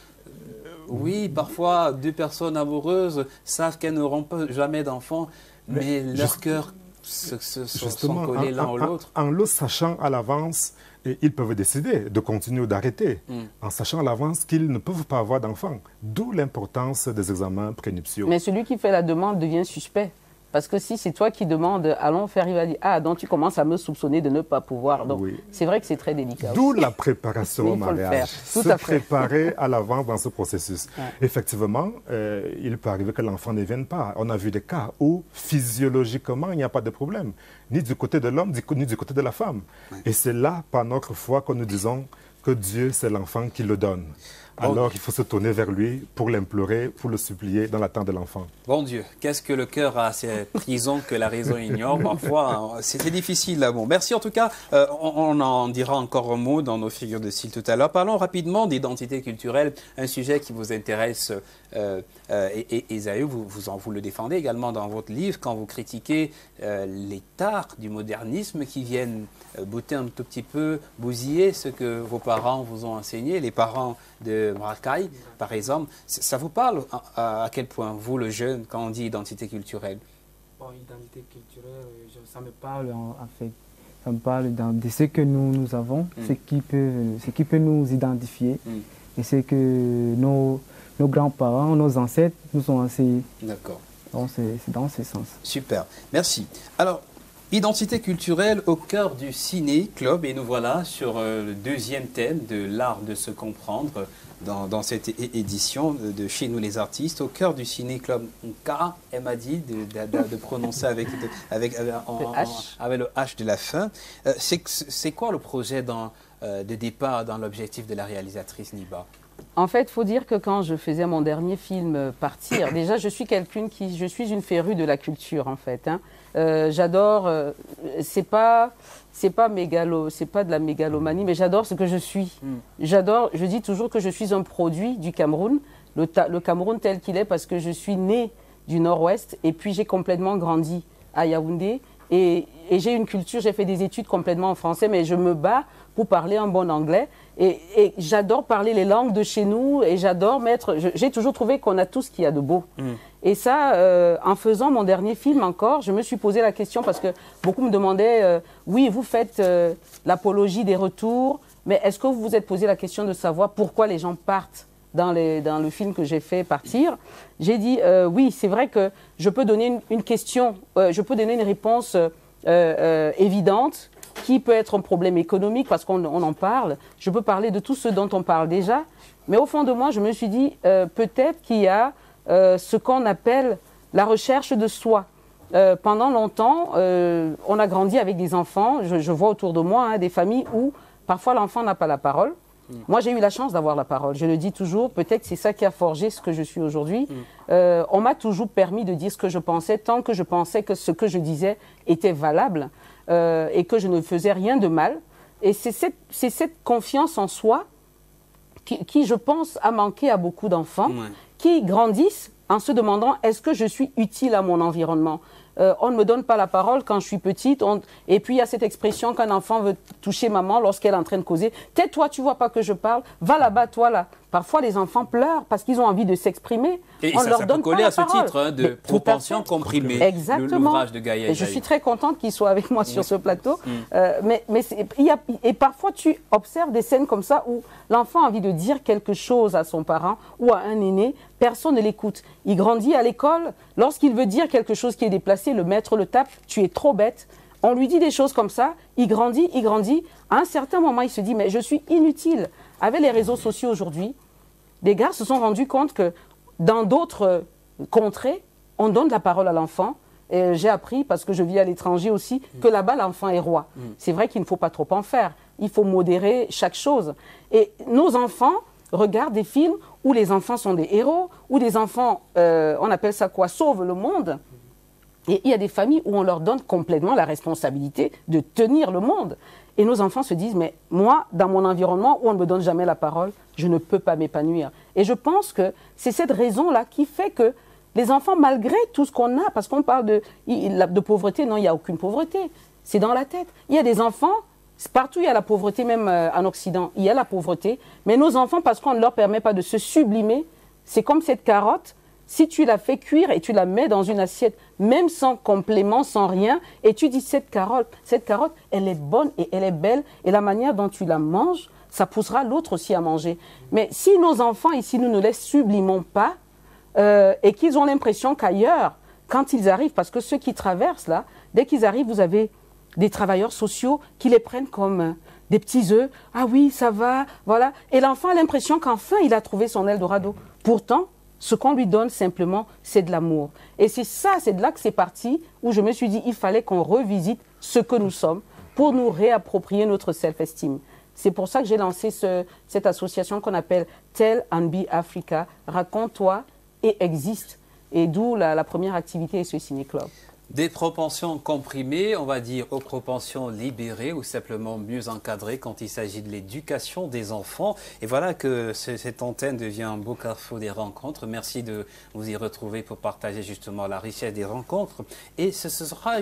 Speaker 1: Oui, parfois, deux personnes amoureuses savent qu'elles n'auront jamais d'enfants, mais leur cœur sont collés l'un ou l'autre.
Speaker 19: En le sachant à l'avance, ils peuvent décider de continuer ou d'arrêter, en sachant à l'avance qu'ils ne peuvent pas avoir d'enfants. D'où l'importance des examens prénuptiaux.
Speaker 18: Mais celui qui fait la demande devient suspect. Parce que si c'est toi qui demandes, allons faire, il va dire, ah, donc tu commences à me soupçonner de ne pas pouvoir. Donc, c'est vrai que c'est très délicat.
Speaker 19: D'où la préparation au mariage. Se préparer à l'avance dans ce processus. Ouais. Effectivement, il peut arriver que l'enfant ne vienne pas. On a vu des cas où, physiologiquement, il n'y a pas de problème. Ni du côté de l'homme, ni du côté de la femme. Ouais. Et c'est là, par notre foi, que nous disons que Dieu, c'est l'enfant qui le donne. Alors, il faut se tourner vers lui pour l'implorer, pour le supplier dans l'attente de l'enfant.
Speaker 1: Bon Dieu, qu'est-ce que le cœur a ces prisons que la raison ignore? Parfois, c'est difficile. Là. Bon, merci en tout cas. On en dira encore un mot dans nos figures de style tout à l'heure. Parlons rapidement d'identité culturelle, un sujet qui vous intéresse. Esaü, vous le défendez également dans votre livre quand vous critiquez les tares du modernisme qui viennent botter un tout petit peu, bousiller ce que vos parents vous ont enseigné, les parents de Rakai, par exemple. Ça vous parle à quel point, vous, le jeune, quand on dit identité culturelle?
Speaker 20: Bon, identité culturelle, ça me parle en fait. Ça me parle de ce que nous avons, ce qui peut nous identifier et ce que nos grands-parents, nos ancêtres nous ont enseigné.
Speaker 1: D'accord.
Speaker 20: Donc c'est dans ce sens.
Speaker 1: Super, merci. Alors, identité culturelle au cœur du ciné-club, et nous voilà sur le deuxième thème de l'art de se comprendre dans cette édition de Chez nous les artistes, au cœur du ciné-club. Nka, elle m'a dit de prononcer avec le H de la fin. C'est quoi le projet de départ dans l'objectif de la réalisatrice Niba?
Speaker 18: En fait, il faut dire que quand je faisais mon dernier film Partir, déjà je suis une férue de la culture en fait. Hein. J'adore, c'est pas de la mégalomanie, mais j'adore ce que je suis. J'adore, je dis toujours que je suis un produit du Cameroun, le Cameroun tel qu'il est, parce que je suis née du Nord-Ouest et puis j'ai complètement grandi à Yaoundé et j'ai une culture, j'ai fait des études complètement en français, mais je me bats pour parler un bon anglais. Et j'adore parler les langues de chez nous et j'adore j'ai toujours trouvé qu'on a tout ce qu'il y a de beau. Et ça, en faisant mon dernier film encore, je me suis posé la question parce que beaucoup me demandaient, oui, vous faites l'apologie des retours, mais est-ce que vous vous êtes posé la question de savoir pourquoi les gens partent dans le film que j'ai fait Partir? J'ai dit, oui, c'est vrai que je peux donner une question, je peux donner une réponse évidente, qui peut être un problème économique parce qu'on en parle. Je peux parler de tout ce dont on parle déjà. Mais au fond de moi, je me suis dit, peut-être qu'il y a ce qu'on appelle la recherche de soi. Pendant longtemps, on a grandi avec des enfants. Je vois autour de moi des familles où parfois l'enfant n'a pas la parole. Moi, j'ai eu la chance d'avoir la parole. Je le dis toujours, peut-être c'est ça qui a forgé ce que je suis aujourd'hui. On m'a toujours permis de dire ce que je pensais, tant que je pensais que ce que je disais était valable. Et que je ne faisais rien de mal. Et c'est cette confiance en soi qui, je pense, a manqué à beaucoup d'enfants qui grandissent en se demandant est-ce que je suis utile à mon environnement? On ne me donne pas la parole quand je suis petite. Et puis, il y a cette expression qu'un enfant veut toucher maman lorsqu'elle est en train de causer. Tais-toi, tu vois pas que je parle. Va là-bas, toi là. Parfois, les enfants pleurent parce qu'ils ont envie de s'exprimer.
Speaker 1: Et ça peut coller à ce titre de propension comprimée.
Speaker 18: Exactement.
Speaker 1: L'ouvrage de Gaïa.
Speaker 18: Et je suis très contente qu'il soit avec moi sur ce plateau. Et parfois, tu observes des scènes comme ça où l'enfant a envie de dire quelque chose à son parent ou à un aîné. personne ne l'écoute. Il grandit à l'école, lorsqu'il veut dire quelque chose qui est déplacé, le maître le tape, tu es trop bête. On lui dit des choses comme ça, il grandit. À un certain moment, il se dit, mais je suis inutile. Avec les réseaux sociaux aujourd'hui, les gars se sont rendus compte que dans d'autres contrées, on donne la parole à l'enfant. J'ai appris, parce que je vis à l'étranger aussi, que là-bas, l'enfant est roi. C'est vrai qu'il ne faut pas trop en faire. Il faut modérer chaque chose. Et nos enfants regardent des films où les enfants sont des héros, où les enfants, on appelle ça quoi, sauvent le monde. Et il y a des familles où on leur donne complètement la responsabilité de tenir le monde. Et nos enfants se disent, mais moi, dans mon environnement où on ne me donne jamais la parole, je ne peux pas m'épanouir. Et je pense que c'est cette raison-là qui fait que les enfants, malgré tout ce qu'on a, parce qu'on parle de pauvreté, non, il n'y a aucune pauvreté. C'est dans la tête. Il y a des enfants, partout il y a la pauvreté, même en Occident, il y a la pauvreté. Mais nos enfants, parce qu'on ne leur permet pas de se sublimer, c'est comme cette carotte. Si tu la fais cuire et tu la mets dans une assiette, même sans complément, sans rien, et tu dis cette carotte, elle est bonne et elle est belle, et la manière dont tu la manges, ça poussera l'autre aussi à manger. Mais si nos enfants ici, nous ne les sublimons pas, et qu'ils ont l'impression qu'ailleurs, quand ils arrivent, parce que ceux qui traversent là, dès qu'ils arrivent, vous avez des travailleurs sociaux qui les prennent comme des petits œufs. Ah oui, ça va, voilà. Et l'enfant a l'impression qu'enfin, il a trouvé son Eldorado. Pourtant, ce qu'on lui donne simplement, c'est de l'amour. Et c'est ça, c'est de là que c'est parti, où je me suis dit, il fallait qu'on revisite ce que nous sommes pour nous réapproprier notre self-esteem. C'est pour ça que j'ai lancé cette association qu'on appelle Tell and Be Africa, raconte-toi et existe. Et d'où la première activité est ce ciné-club.
Speaker 1: Des propensions comprimées, on va dire aux propensions libérées ou simplement mieux encadrées quand il s'agit de l'éducation des enfants. Et voilà que cette antenne devient un beau carrefour des rencontres. Merci de vous y retrouver pour partager justement la richesse des rencontres. Et ce sera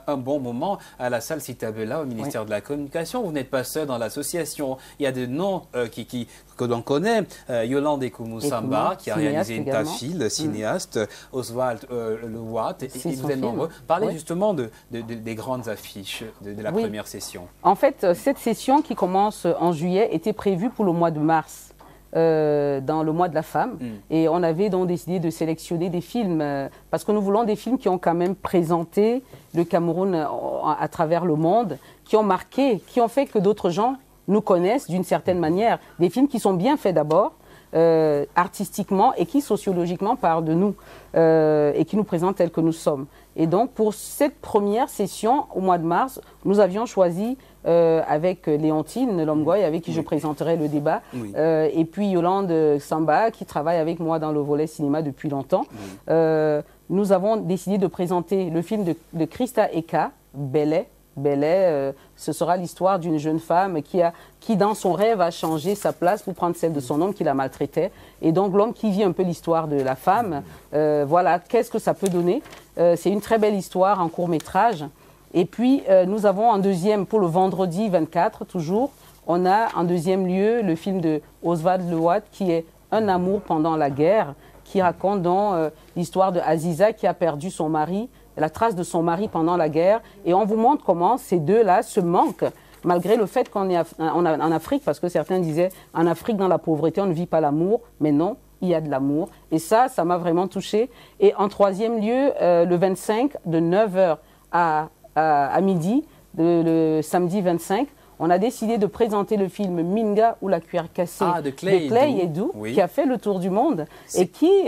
Speaker 1: un bon moment à la salle Citabella au ministère de la Communication. Vous n'êtes pas seul dans l'association. Il y a des noms que l'on connaît. Yolande Ekoumu-Samba qui a réalisé une tafile, cinéaste. Oswald Lewatt. Vous êtes nombreux. Parlez justement des grandes affiches de la première session.
Speaker 18: En fait, cette session qui commence en juillet était prévue pour le mois de mars, dans le mois de la femme. Et on avait donc décidé de sélectionner des films, parce que nous voulons des films qui ont quand même présenté le Cameroun à travers le monde, qui ont marqué, qui ont fait que d'autres gens nous connaissent d'une certaine manière. Des films qui sont bien faits d'abord, artistiquement, et qui sociologiquement parlent de nous et qui nous présentent tels que nous sommes. Et donc pour cette première session au mois de mars, nous avions choisi avec Léontine Lomgoy, avec qui je présenterai le débat, et puis Yolande Samba qui travaille avec moi dans le volet cinéma depuis longtemps. Nous avons décidé de présenter le film de Christa Eka, Belay. Ce sera l'histoire d'une jeune femme qui, dans son rêve, a changé sa place pour prendre celle de son homme qui la maltraitait. Et donc, l'homme qui vit un peu l'histoire de la femme, voilà, qu'est-ce que ça peut donner? C'est une très belle histoire en court-métrage. Et puis, nous avons un deuxième, pour le vendredi 24, toujours, on a en deuxième lieu le film de Oswald Lewatt, qui est Un amour pendant la guerre, qui raconte donc l'histoire de Aziza qui a perdu son mari, la trace de son mari pendant la guerre, et on vous montre comment ces deux-là se manquent, malgré le fait qu'on est en Afrique, parce que certains disaient, en Afrique, dans la pauvreté, on ne vit pas l'amour, mais non, il y a de l'amour. Et ça m'a vraiment touchée. Et en troisième lieu, le 25, de 9h à midi, le samedi 25, on a décidé de présenter le film Minga ou la cuillère cassée
Speaker 1: de Clay
Speaker 18: Edou, qui a fait le tour du monde, et qui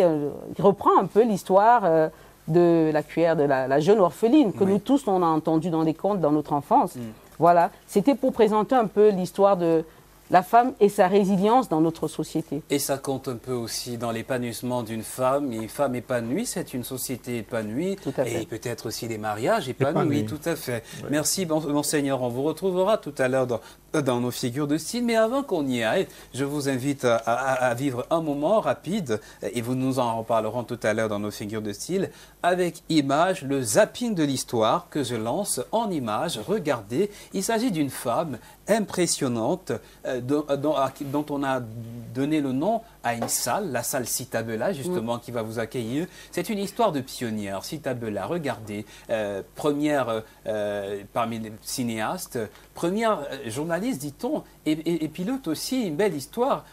Speaker 18: reprend un peu l'histoire de la cuillère, de la jeune orpheline, que nous tous, on a entendu dans les contes dans notre enfance. Voilà, c'était pour présenter un peu l'histoire de la femme et sa résilience dans notre société.
Speaker 1: Et ça compte un peu aussi dans l'épanouissement d'une femme. Une femme épanouie, c'est une société épanouie.
Speaker 18: Tout à fait.
Speaker 1: Et peut-être aussi des mariages épanouis. Tout à fait. Ouais. Merci, Monseigneur. On vous retrouvera tout à l'heure dans nos figures de style. Mais avant qu'on y aille, je vous invite à vivre un moment rapide, et nous en reparlerons tout à l'heure dans nos figures de style, avec Images, le zapping de l'histoire que je lance en images. Regardez, il s'agit d'une femme impressionnante dont on a donné le nom à une salle, la salle Citabella, justement, qui va vous accueillir. C'est une histoire de pionnière. Citabella, regardez, première parmi les cinéastes, première journaliste réalise, dit-on, et pilote aussi une belle histoire.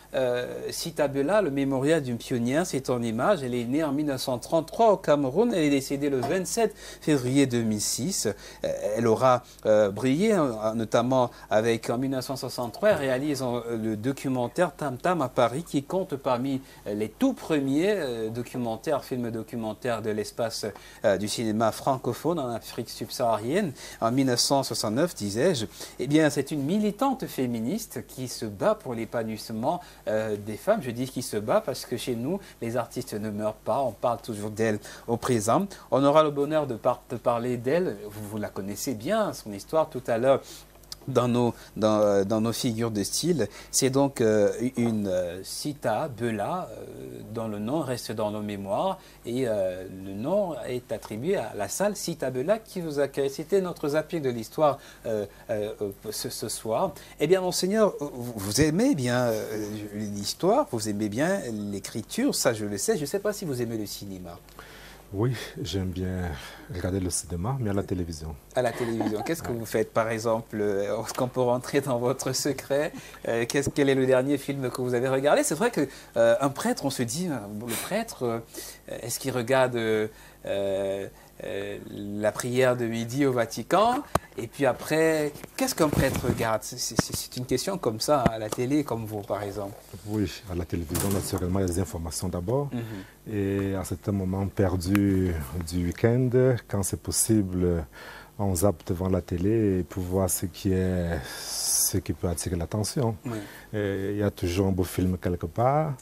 Speaker 1: Sita Bella, le mémorial d'une pionnière, c'est en image. Elle est née en 1933 au Cameroun. Elle est décédée le 27 février 2006. Elle aura brillé, notamment avec, en 1963, elle réalise le documentaire Tam Tam à Paris, qui compte parmi les tout premiers films documentaires de l'espace du cinéma francophone en Afrique subsaharienne. En 1969, disais-je. Eh bien, c'est une militante féministe qui se bat pour l'épanouissement des femmes. Je dis qui se bat parce que chez nous, les artistes ne meurent pas. On parle toujours d'elle au présent. On aura le bonheur de parler d'elle. Vous la connaissez bien, son histoire tout à l'heure. Dans nos figures de style. C'est donc une Sita Bella dont le nom reste dans nos mémoires et le nom est attribué à la salle Sita Bella qui vous accueille. C'était notre zapping de l'histoire ce soir. Eh bien, monseigneur, vous aimez bien l'histoire, vous aimez bien l'écriture, ça je le sais. Je ne sais pas si vous aimez le cinéma.
Speaker 19: Oui, j'aime bien regarder le cinéma, mais à la télévision. À la télévision.
Speaker 1: Qu'est-ce que vous faites, par exemple? Est-ce qu'on peut rentrer dans votre secret? Quel est le dernier film que vous avez regardé? C'est vrai qu'un prêtre, on se dit, le prêtre, est-ce qu'il regarde la prière de midi au Vatican? Et puis après, qu'est-ce qu'un prêtre regarde? C'est une question comme ça, à la télé, comme vous, par exemple.
Speaker 19: Oui, à la télévision, naturellement, il y a des informations d'abord. Et à certains moments perdus du week-end, quand c'est possible, on zappe devant la télé pour voir ce qui peut attirer l'attention. Il y a toujours un beau film quelque part.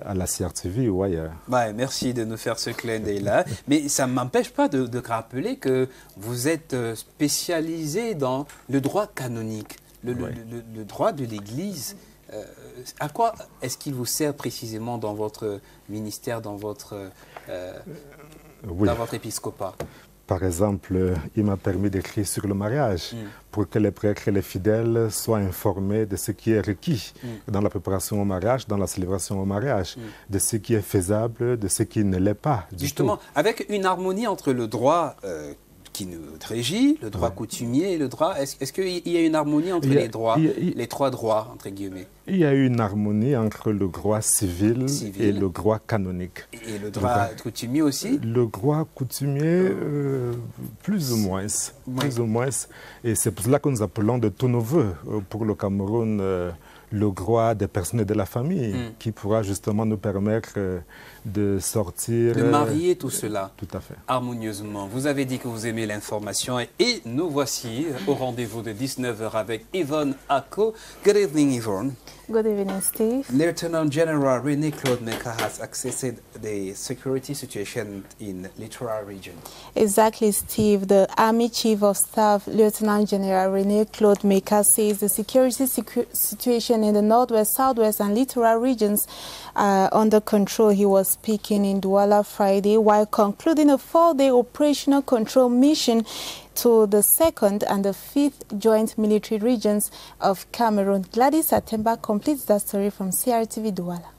Speaker 19: À la CRTV ou ailleurs.
Speaker 1: Merci de nous faire ce clin d'œil-là. Mais ça ne m'empêche pas de rappeler que vous êtes spécialisé dans le droit canonique, le droit de l'Église. À quoi est-ce qu'il vous sert précisément dans votre ministère, dans votre épiscopat?
Speaker 19: Par exemple, il m'a permis d'écrire sur le mariage pour que les prêtres et les fidèles soient informés de ce qui est requis dans la préparation au mariage, dans la célébration au mariage, de ce qui est faisable, de ce qui ne l'est pas.
Speaker 1: Justement, avec une harmonie entre le droit qui nous régit, le droit coutumier et le droit... Est-ce qu'il y a une harmonie entre les droits, les trois droits, entre guillemets?
Speaker 19: Il y a une harmonie entre le droit civil et le droit canonique.
Speaker 1: Et le droit coutumier aussi?
Speaker 19: Le droit coutumier, plus ou moins. Plus ou moins. Et c'est pour cela que nous appelons de tous nos voeux pour le Cameroun le droit des personnes et de la famille qui pourra justement nous permettre de sortir...
Speaker 1: De marier tout cela.
Speaker 19: Tout à fait.
Speaker 1: Harmonieusement. Vous avez dit que vous aimez l'information et nous voici au rendez-vous de 19h avec Yvonne Ako. Good evening, Yvonne.
Speaker 3: Good evening, Steve.
Speaker 1: Lieutenant General René Claude Meka has assessed the security situation in Littoral region.
Speaker 3: Exactly, Steve. The Army Chief of Staff, Lieutenant General René Claude Meka, says the security situation in the Northwest, Southwest and Littoral regions are under control. He was speaking in Douala Friday while concluding a 4-day operational control mission to the 2nd and the 5th Joint Military Regions of Cameroon. Gladys Atemba completes that story from CRTV Douala.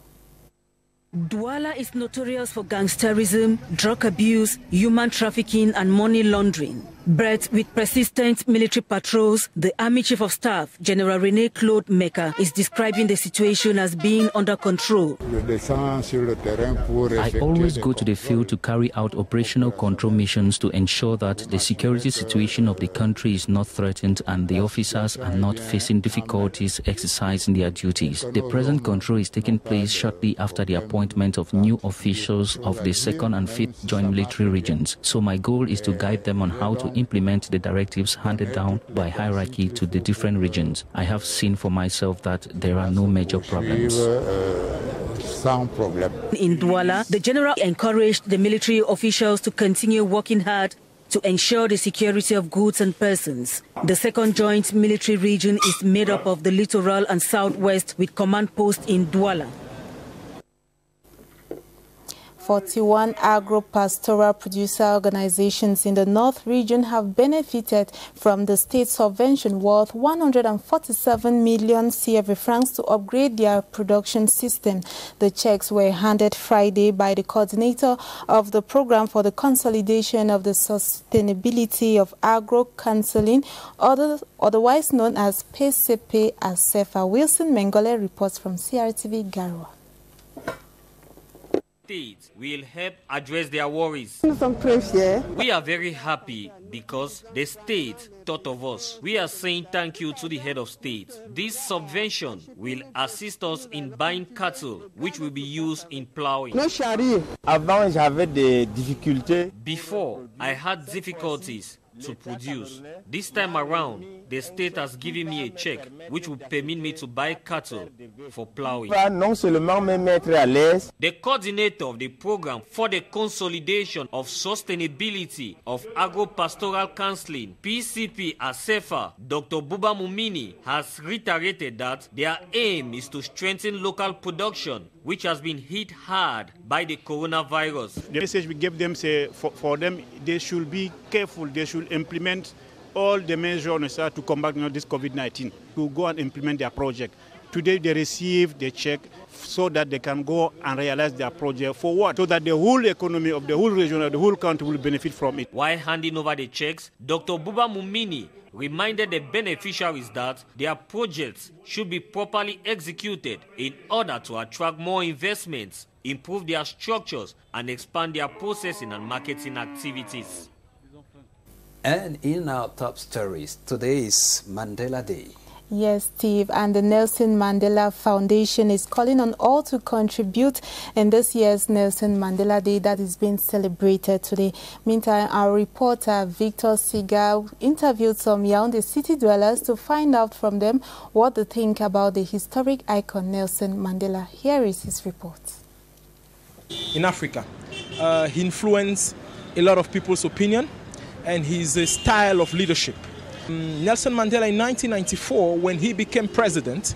Speaker 4: Douala is notorious for gangsterism, drug abuse, human trafficking and money laundering. But with persistent military patrols, the Army Chief of Staff, General René Claude Meka, is describing the situation as being under control.
Speaker 5: I always go to the field to carry out operational control missions to ensure that the security situation of the country is not threatened and the officers are not facing difficulties exercising their duties. The present control is taking place shortly after the appointment of new officials of the 2nd and 5th Joint Military Regions. So my goal is to guide them on how to implement the directives handed down by hierarchy to the different regions. I have seen for myself that there are no major problems.
Speaker 4: In Douala, the general encouraged the military officials to continue working hard to ensure the security of goods and persons. The 2nd Joint Military Region is made up of the Littoral and Southwest with command post in Douala.
Speaker 3: 41 agro-pastoral producer organizations in the North region have benefited from the state subvention worth 147 million CFA francs to upgrade their production system. The checks were handed Friday by the coordinator of the program for the consolidation of the sustainability of agro-counseling, otherwise known as PCP ASEFA. Wilson Mengole reports from CRTV Garwa.
Speaker 6: States will help address their worries. We are very happy because the state thought of us. We are saying thank you to the head of state. This subvention will assist us in buying cattle, which will be used in plowing. Before, I had difficulties to produce. This time around, the state has given me a check which will permit me to buy cattle for plowing. The coordinator of the program for the consolidation of sustainability of agro-pastoral counseling, PCP ASEFA, Dr. Buba Mumini, has reiterated that their aim is to strengthen local production, which has been hit hard by the coronavirus.
Speaker 7: The message we gave them, say, for them, they should be careful. They should implement all the measures necessary to combat this COVID-19, to go and implement their project. Today they received the check so that they can go and realize their project. For what? So that the whole economy of the whole region, of the whole country will benefit from it.
Speaker 6: While handing over the checks, Dr. Buba Mumini reminded the beneficiaries that their projects should be properly executed in order to attract more investments, improve their structures, and expand their processing and marketing activities.
Speaker 1: And in our top stories, today is Mandela Day.
Speaker 3: Yes, Steve, and the Nelson Mandela Foundation is calling on all to contribute in this year's Nelson Mandela Day that is being celebrated today. Meantime, our reporter Victor Siga interviewed some Yaoundé city dwellers to find out from them what they think about the historic icon Nelson Mandela. Here is his report.
Speaker 8: In Africa, he influenced a lot of people's opinion and his style of leadership. Nelson Mandela in 1994, when he became president,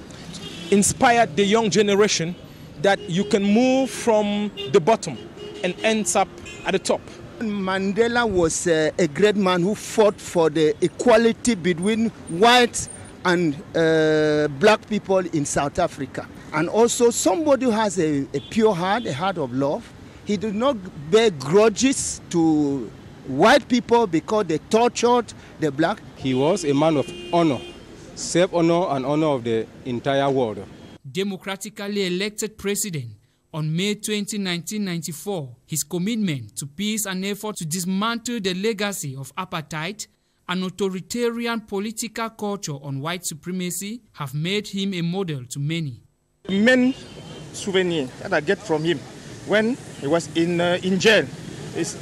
Speaker 8: inspired the young generation that you can move from the bottom and ends up at the top.
Speaker 9: Mandela was a great man who fought for the equality between whites and black people in South Africa. And also somebody who has a pure heart, a heart of love. He did not bear grudges to white people because they tortured the black.
Speaker 10: He was a man of honor, self-honor and honor of the entire world.
Speaker 26: Democratically elected president on May 20, 1994, his commitment to peace and effort to dismantle the legacy of apartheid and authoritarian political culture on white supremacy have made him a model to many.
Speaker 8: The main souvenir that I get from him when he was in jail,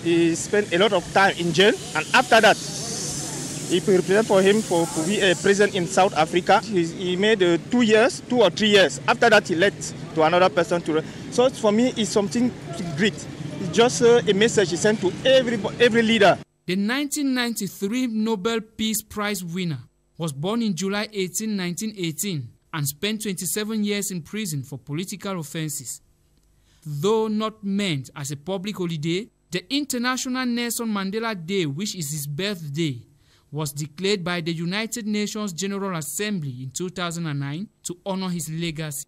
Speaker 8: he spent a lot of time in jail, and after that, he prepared for him to be a president in South Africa. He made 2 or 3 years. After that, he left to another person to. So for me, it's something great. It's just a message he sent to every leader.
Speaker 26: The 1993 Nobel Peace Prize winner was born in July 18, 1918, and spent 27 years in prison for political offenses. Though not meant as a public holiday, the International Nelson Mandela Day, which is his birthday, was declared by the United Nations General Assembly in 2009 to honor his legacy.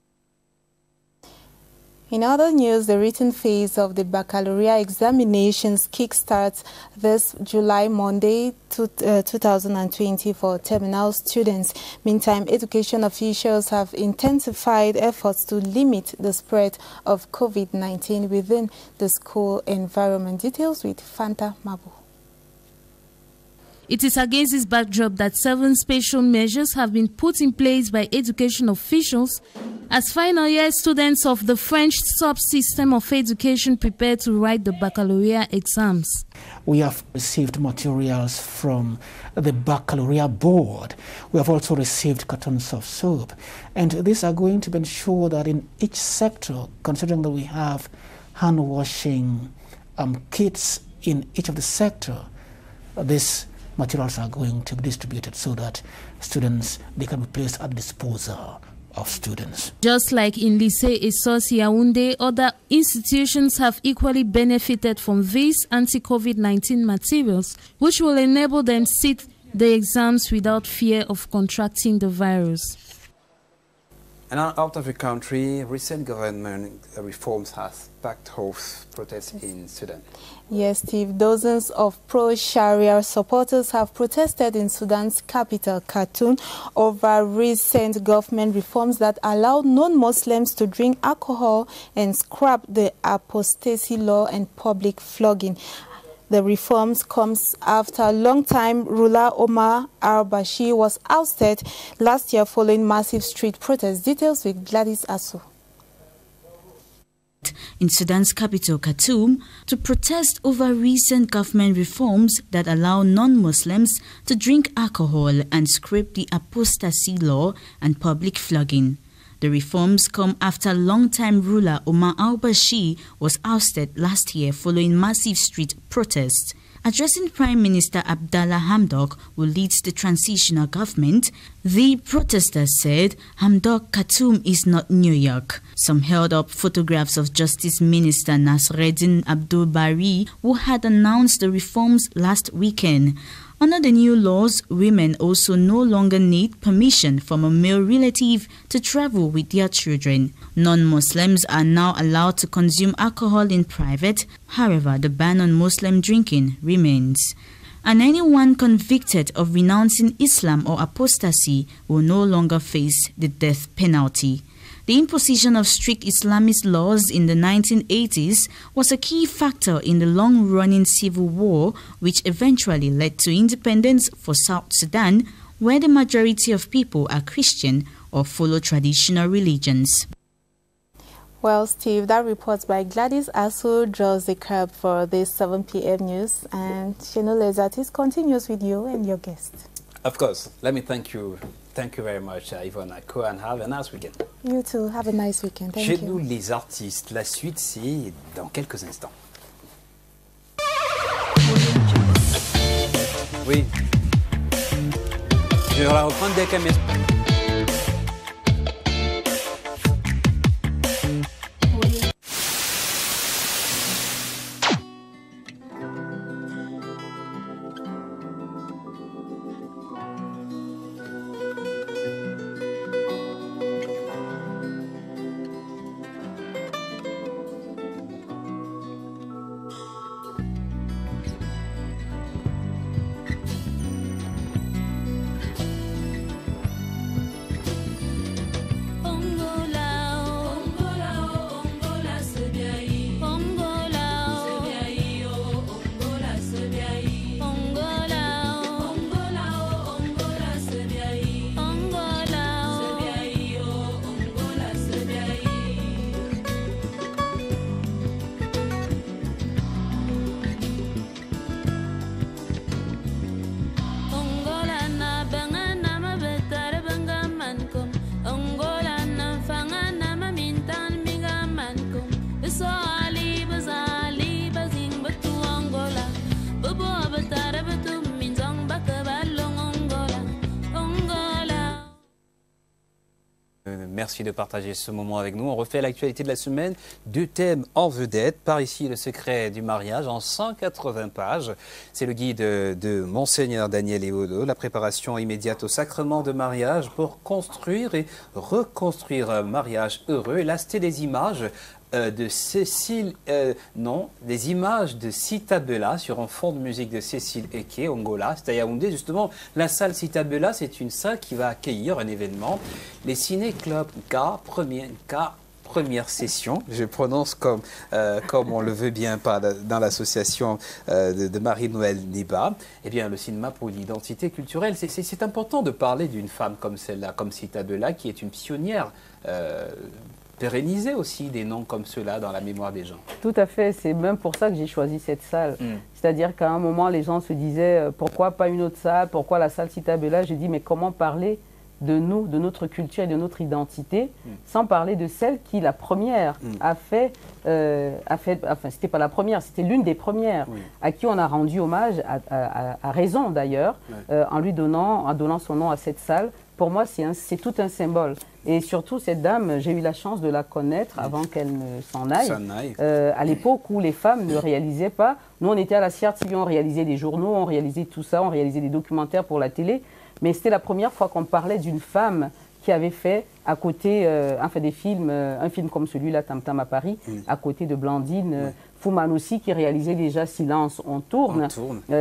Speaker 3: In other news, the written phase of the baccalaureate examinations kickstarts this July Monday 2020 for terminal students. Meantime, education officials have intensified efforts to limit the spread of COVID-19 within the school environment. Details with Fanta Mabu.
Speaker 11: It is against this backdrop that 7 special measures have been put in place by education officials as final year students of the French subsystem of education prepare to write the baccalaureate exams.
Speaker 27: We have received materials from the baccalaureate board. We have also received cartons of soap. And these are going to ensure that in each sector, considering that we have hand washing kits in each of the sector, these materials are going to be distributed so that students, they can be placed at the disposal of students.
Speaker 11: Just like in Lycée Essos Yaoundé, other institutions have equally benefited from these anti-COVID-19 materials, which will enable them to sit the exams without fear of contracting the virus.
Speaker 1: And out of the country, recent government reforms have sparked off protests in Sudan.
Speaker 3: Yes, Steve. Dozens of pro-Sharia supporters have protested in Sudan's capital, Khartoum, over recent government reforms that allow non-Muslims to drink alcohol and scrap the apostasy law and public flogging. The reforms comes after long-time ruler Omar al-Bashir was ousted last year following massive street protests. Details with Gladys Asu.
Speaker 2: In Sudan's capital, Khartoum, to protest over recent government reforms that allow non-Muslims to drink alcohol and scrape the apostasy law and public flogging. The reforms come after longtime ruler Omar al-Bashir was ousted last year following massive street protests. Addressing Prime Minister Abdallah Hamdok, who leads the transitional government, the protesters said Hamdok Khartoum is not New York. Some held up photographs of Justice Minister Nasreddin Abdul Bari, who had announced the reforms last weekend. Under the new laws, women also no longer need permission from a male relative to travel with their children. Non-Muslims are now allowed to consume alcohol in private. However, the ban on Muslim drinking remains. And anyone convicted of renouncing Islam or apostasy will no longer face the death penalty. The imposition of strict Islamist laws in the 1980s was a key factor in the long-running civil war, which eventually led to independence for South Sudan, where the majority of people are Christian or follow traditional religions.
Speaker 3: Well, Steve, that report by Gladys Asu draws the curb for this 7 p.m. news. And Sheno Lezatis continues with you and your guest.
Speaker 1: Of course. Let me thank you. Thank you very much, Yvonne Ako, and have a nice weekend.
Speaker 3: You too. Have a nice weekend. Thank
Speaker 1: Chez
Speaker 3: you.
Speaker 1: nous, les artistes, la suite, c'est dans quelques instants. Oui. Je vais la reprendre dès qu'elle m'explique. Merci de partager ce moment avec nous. On refait l'actualité de la semaine. 2 thèmes en vedette. Par ici, le secret du mariage en 180 pages. C'est le guide de Monseigneur Daniel Eodo, la préparation immédiate au sacrement de mariage pour construire et reconstruire un mariage heureux. Et là, c'était des images de Cécile, des images de Citabella sur un fond de musique de Cécile Eke, Angola. C'est à Yaoundé, justement. La salle Citabella, c'est une salle qui va accueillir un événement. Les Ciné-Club K, première session, je prononce comme on le veut bien dans l'association de Marie-Noël Neba. Eh bien, le cinéma pour l'identité culturelle, c'est important de parler d'une femme comme celle-là, comme Citabella, qui est une pionnière. Pérenniser aussi des noms comme ceux-là dans la mémoire des gens.
Speaker 18: Tout à fait, c'est même pour ça que j'ai choisi cette salle. C'est-à-dire qu'à un moment, les gens se disaient pourquoi pas une autre salle, pourquoi la salle Citabella. J'ai dit mais comment parler de nous, de notre culture et de notre identité, sans parler de celle qui, la première, a fait, enfin, c'était pas la première, c'était l'une des premières, à qui on a rendu hommage, à raison d'ailleurs, en donnant son nom à cette salle. Pour moi, c'est tout un symbole. Et surtout, cette dame, j'ai eu la chance de la connaître avant qu'elle ne s'en aille. À l'époque où les femmes ne réalisaient pas. Nous, on était à la CRTV, on réalisait des journaux, on réalisait tout ça, on réalisait des documentaires pour la télé. Mais c'était la première fois qu'on parlait d'une femme qui avait fait à côté, enfin des films, un film comme celui-là, Tam Tam à Paris, à côté de Blandine, Fouman aussi, qui réalisait déjà Silence, on tourne.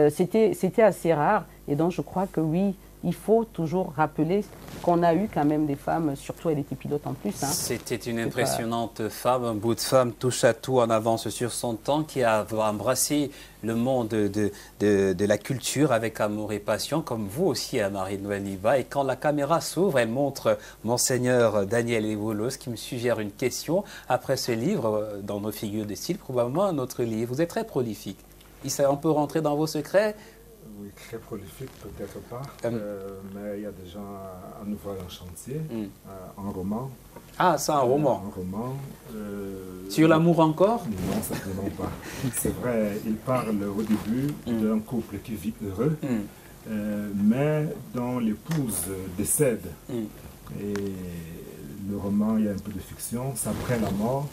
Speaker 18: C'était assez rare. Et donc, je crois que oui, il faut toujours rappeler qu'on a eu quand même des femmes, surtout elle était pilote en plus. Hein.
Speaker 1: C'était une impressionnante femme, un bout de femme touche à tout en avance sur son temps, qui a embrassé le monde de la culture avec amour et passion, comme vous aussi, Marie-Noëlle Niva. Et quand la caméra s'ouvre, elle montre Monseigneur Daniel Evolos qui me suggère une question. Après ce livre, dans nos figures de style, probablement un autre livre. Vous êtes très prolifique. On peut rentrer dans vos secrets?
Speaker 19: Oui, très prolifique, peut-être pas, mais il y a déjà un ouvrage en chantier, un roman.
Speaker 1: Ah, c'est un roman.
Speaker 19: Un roman.
Speaker 1: Sur l'amour encore?
Speaker 19: Non, certainement pas. C'est vrai, il parle au début d'un couple qui vit heureux, mais dont l'épouse décède. Et le roman, il y a un peu de fiction. C'est après la mort,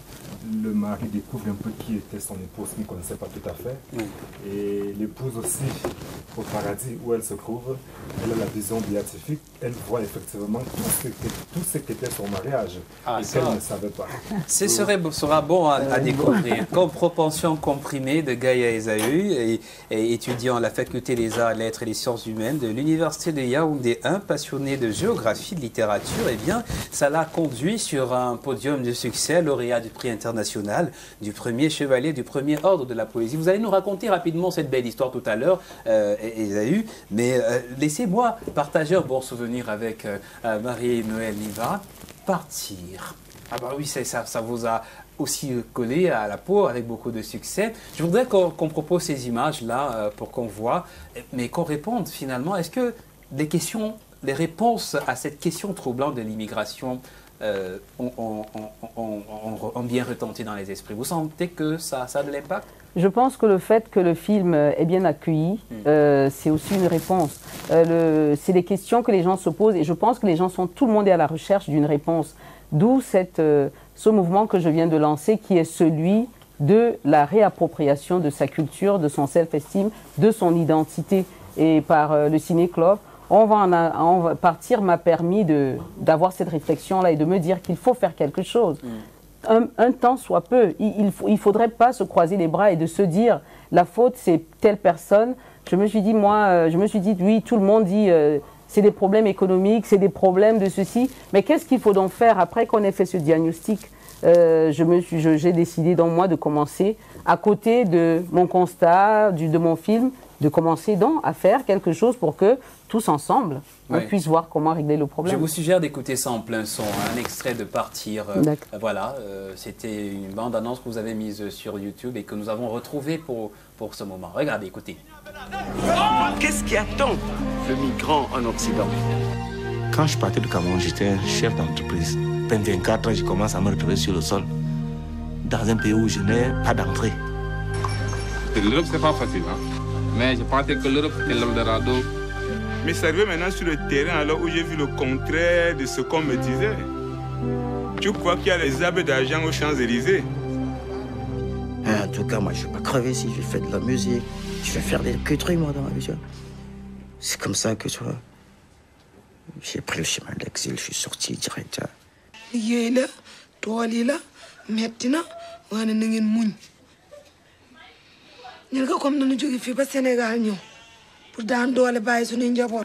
Speaker 19: le mari découvre un peu qui était son épouse, qu'il ne connaissait pas tout à fait. Et l'épouse aussi, au paradis où elle se trouve, elle a la vision béatifique. Elle voit effectivement tout ce qu'était son mariage et qu'elle ne savait pas.
Speaker 1: Ce sera bon à découvrir. Comme Propension comprimée de Gaïa Esaü, et étudiant à la faculté des arts, lettres et des sciences humaines de l'université de Yaoundé 1, passionné de géographie, de littérature, eh bien, ça l'a conduit sur un podium de succès, lauréat du prix international, du premier chevalier, du premier ordre de la poésie. Vous allez nous raconter rapidement cette belle histoire tout à l'heure, Esaü, mais laissez-moi partager un bon souvenir avec Marie-Noëlle Niva. Partir. Ah bah oui, ça vous a aussi collé à la peau avec beaucoup de succès. Je voudrais qu'on propose ces images-là pour qu'on voit, mais qu'on réponde finalement. Est-ce que les réponses à cette question troublante de l'immigration ont bien retenti dans les esprits? Vous sentez que ça a de l'impact?
Speaker 18: Je pense que le fait que le film est bien accueilli, c'est aussi une réponse. C'est des questions que les gens se posent et je pense que tout le monde est à la recherche d'une réponse. D'où ce mouvement que je viens de lancer qui est celui de la réappropriation de sa culture, de son self-esteem, de son identité. Et par le Ciné-Club, partir m'a permis d'avoir cette réflexion-là et de me dire qu'il faut faire quelque chose. Un temps soit peu. Il ne faudrait pas se croiser les bras et de se dire la faute c'est telle personne. Je me suis dit, oui, tout le monde dit c'est des problèmes économiques, c'est des problèmes de ceci. Mais qu'est-ce qu'il faut donc faire après qu'on ait fait ce diagnostic? J'ai décidé donc moi de commencer à côté de mon constat, de mon film, de commencer donc à faire quelque chose pour que tous ensemble, on puisse voir comment régler le problème.
Speaker 1: Je vous suggère d'écouter ça en plein son, un extrait de Partir. Voilà, c'était une bande-annonce que vous avez mise sur YouTube et que nous avons retrouvée pour ce moment. Regardez, écoutez.
Speaker 12: Qu'est-ce qui attend le migrant en Occident?
Speaker 13: Quand je partais du Cameroun, j'étais chef d'entreprise. 24 ans, je commence à me retrouver sur le sol, dans un pays où je n'ai pas d'entrée.
Speaker 14: L'Europe, c'est pas facile, hein? Mais je pensais que l'Europe, c'était l'Eldorado.
Speaker 25: Mais c'est arrivé maintenant sur le terrain, alors où j'ai vu le contraire de ce qu'on me disait. Tu crois qu'il y a les arbres d'argent aux Champs-Élysées?
Speaker 15: En tout cas, moi, je ne vais pas crever si je fais de la musique. Je vais faire des trucs, moi, dans ma vie. C'est comme ça que, tu vois, j'ai pris le chemin de l'exil, je suis sorti direct.
Speaker 16: Il là, toi, là, maintenant, on a une mouille. Nous avons comme nous jouons au Sénégal pour dans le bail sur une jabot.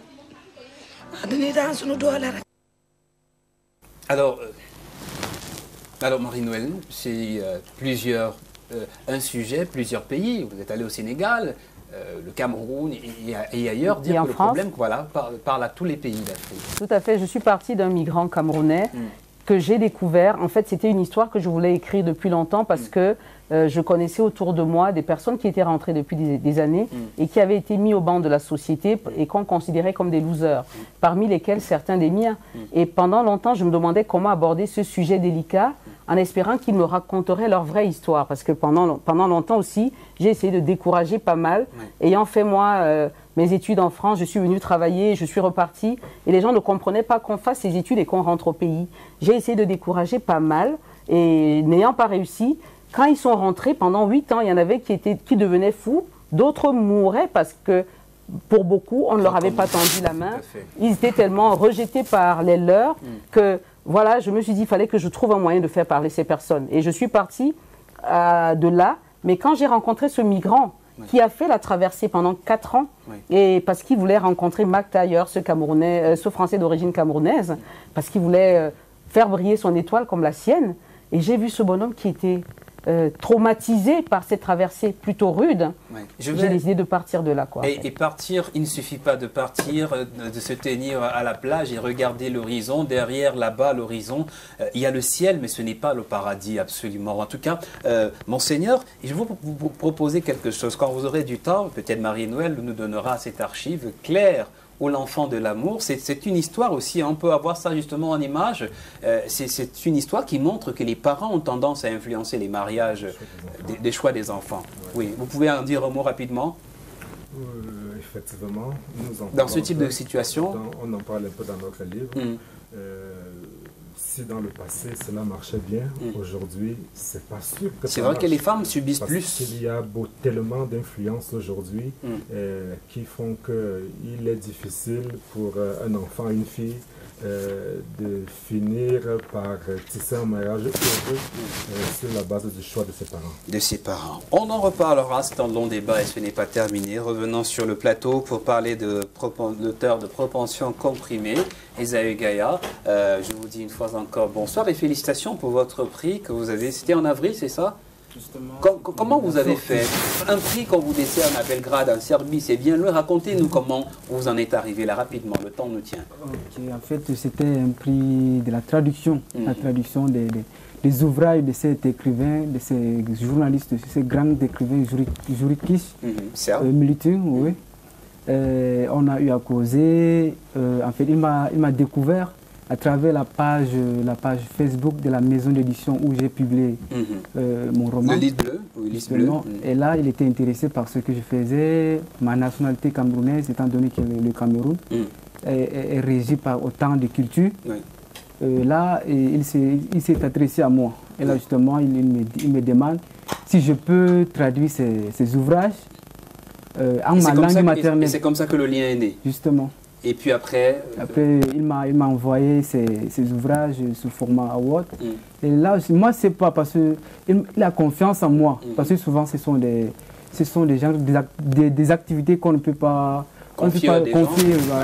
Speaker 1: Alors Marie-Noëlle, c'est un sujet, plusieurs pays. Vous êtes allé au Sénégal, le Cameroun et ailleurs, dire que le problème parle à tous les pays d'Afrique.
Speaker 18: Tout à fait. Je suis partie d'un migrant camerounais que j'ai découvert, en fait, c'était une histoire que je voulais écrire depuis longtemps parce que je connaissais autour de moi des personnes qui étaient rentrées depuis des années et qui avaient été mis au banc de la société et qu'on considérait comme des losers, parmi lesquels certains des miens. Et pendant longtemps, je me demandais comment aborder ce sujet délicat en espérant qu'ils me raconteraient leur vraie histoire. Parce que pendant longtemps aussi, j'ai essayé de décourager pas mal. Ayant fait, moi, mes études en France, je suis venue travailler, je suis repartie. Et les gens ne comprenaient pas qu'on fasse ces études et qu'on rentre au pays. J'ai essayé de décourager pas mal. Et n'ayant pas réussi, quand ils sont rentrés, pendant 8 ans, il y en avait qui devenaient fous. D'autres mouraient parce que, pour beaucoup, on ne leur avait pas tendu la main. Ils étaient tellement rejetés par les leurs que, voilà, je me suis dit, il fallait que je trouve un moyen de faire parler ces personnes. Et je suis partie de là. Mais quand j'ai rencontré ce migrant qui a fait la traversée pendant 4 ans, et parce qu'il voulait rencontrer Mac Taylor, ce Français d'origine camerounaise, parce qu'il voulait faire briller son étoile comme la sienne, et j'ai vu ce bonhomme qui était traumatisé par cette traversée plutôt rude. J'ai décidé de partir de là.
Speaker 1: Et partir, il ne suffit pas de partir, de se tenir à la plage et regarder l'horizon. Derrière, là-bas, l'horizon, il y a le ciel, mais ce n'est pas le paradis, absolument. En tout cas, Monseigneur, je vais vous proposer quelque chose. Quand vous aurez du temps, peut-être Marie-Noël nous donnera cette archive claire ou l'enfant de l'amour. C'est une histoire aussi, on peut avoir ça justement en image, c'est une histoire qui montre que les parents ont tendance à influencer les mariages, des choix des enfants. Oui, vous pouvez en dire un mot rapidement?
Speaker 19: Effectivement.
Speaker 1: Dans ce type de situation,
Speaker 19: on en parle un peu dans notre livre. Si dans le passé cela marchait bien, aujourd'hui c'est pas sûr que
Speaker 1: c'est vrai que les femmes subissent plus.
Speaker 19: Parce qu'il y a tellement d'influences aujourd'hui qui font qu'il est difficile pour un enfant, une fille, de finir par tisser un mariage heureux sur la base du choix de ses parents.
Speaker 1: De ses parents. On en reparlera, c'est un long débat et ce n'est pas terminé. Revenons sur le plateau pour parler de l'auteur de Propension comprimée, Esaü Gaya. Je vous dis une fois encore bonsoir et félicitations pour votre prix que vous avez. C'était en avril, c'est ça? Comment vous avez fait un prix qu'on vous décerne à Belgrade, en Serbie, c'est bien le. Racontez-nous comment vous en êtes arrivé là rapidement, le temps nous tient.
Speaker 5: En fait, c'était un prix de la traduction, la traduction des ouvrages de cet écrivain, de ces journalistes, de ces grands écrivains juridiques, militaires, oui. On a eu à causer, en fait, il m'a découvert à travers la page Facebook de la maison d'édition où j'ai publié mon roman.
Speaker 1: Le livre bleu, oui, livre bleu.
Speaker 5: Et là, il était intéressé par ce que je faisais, ma nationalité camerounaise, étant donné que le Cameroun est régi par autant de cultures. Là, il s'est adressé à moi. Et là, justement, il me demande si je peux traduire ces ouvrages en ma langue maternelle.
Speaker 1: Et c'est comme ça que le lien est né.
Speaker 5: Justement.
Speaker 1: Et puis après
Speaker 5: il m'a envoyé ses ouvrages sous format Word. Et là, moi, c'est pas parce qu'il a confiance en moi. Parce que souvent, ce sont des gens, des activités qu'on ne peut pas confier,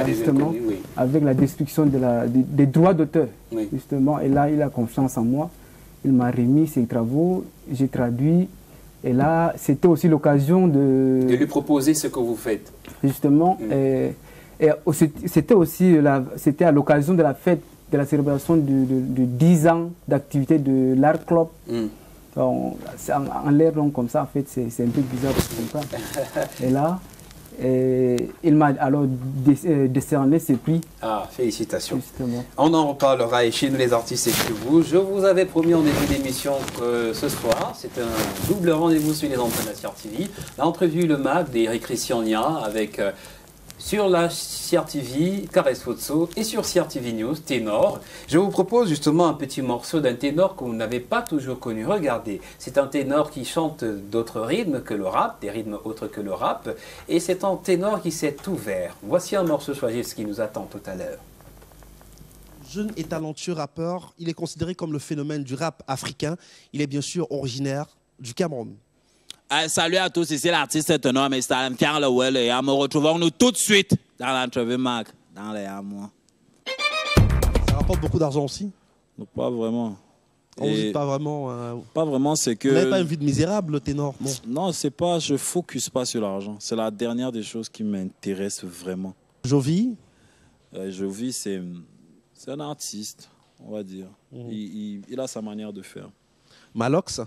Speaker 5: justement, avec la destruction des droits d'auteur. Justement. Et là, il a confiance en moi. Il m'a remis ses travaux, j'ai traduit. Et là, c'était aussi l'occasion de
Speaker 1: lui proposer ce que vous faites.
Speaker 5: Justement. Et c'était à l'occasion de la fête, de la célébration de 10 ans d'activité de l'Art Club. En l'air donc comme ça, en fait, c'est un peu bizarre de comprendre. Et là, il m'a alors décerné ce prix.
Speaker 1: Ah, félicitations.
Speaker 5: Justement.
Speaker 1: On en reparlera et chez nous les artistes et chez vous. Je vous avais promis en début d'émission que ce soir, c'est un double rendez-vous sur les antennes de CR TV. L'entrevue Le Mag d'Eric Christiania avec... sur la CR TV, Caresse Fotso, et sur CR TV News, Ténor. Je vous propose justement un petit morceau d'un ténor que vous n'avez pas toujours connu. Regardez, c'est un ténor qui chante d'autres rythmes que le rap, des rythmes autres que le rap, et c'est un ténor qui s'est ouvert. Voici un morceau choisi, ce qui nous attend tout à l'heure.
Speaker 17: Jeune et talentueux rappeur, il est considéré comme le phénomène du rap africain. Il est bien sûr originaire du Cameroun.
Speaker 20: Salut à tous, ici l'artiste Ténor, mais c'est Karl Lowell et nous retrouvons nous tout de suite dans l'entrevue Mac, dans les mois.
Speaker 17: Ça rapporte beaucoup d'argent aussi?
Speaker 20: Non, pas vraiment.
Speaker 17: On vous dit pas vraiment.
Speaker 20: Pas vraiment, c'est que.
Speaker 17: Vous n'avez pas une vie de misérable, le ténor? Bon.
Speaker 20: Non, c'est pas. Je focus pas sur l'argent. C'est la dernière des choses qui m'intéresse vraiment.
Speaker 17: Jovi?
Speaker 20: Jovi, c'est un artiste.
Speaker 4: on va dire. Il a sa manière de faire.
Speaker 17: Malox?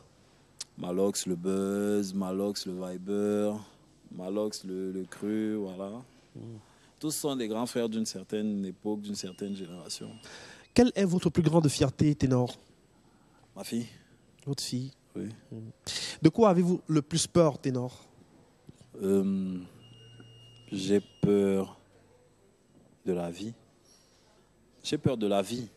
Speaker 4: Malox, le buzz, Malox, le Viber, Malox, le cru, voilà. Tous sont des grands frères d'une certaine époque, d'une certaine génération.
Speaker 17: Quelle est votre plus grande fierté, ténor?
Speaker 4: Ma fille.
Speaker 17: Votre fille?
Speaker 4: Oui.
Speaker 17: De quoi avez-vous le plus peur, ténor?
Speaker 4: J'ai peur de la vie. J'ai peur de la vie.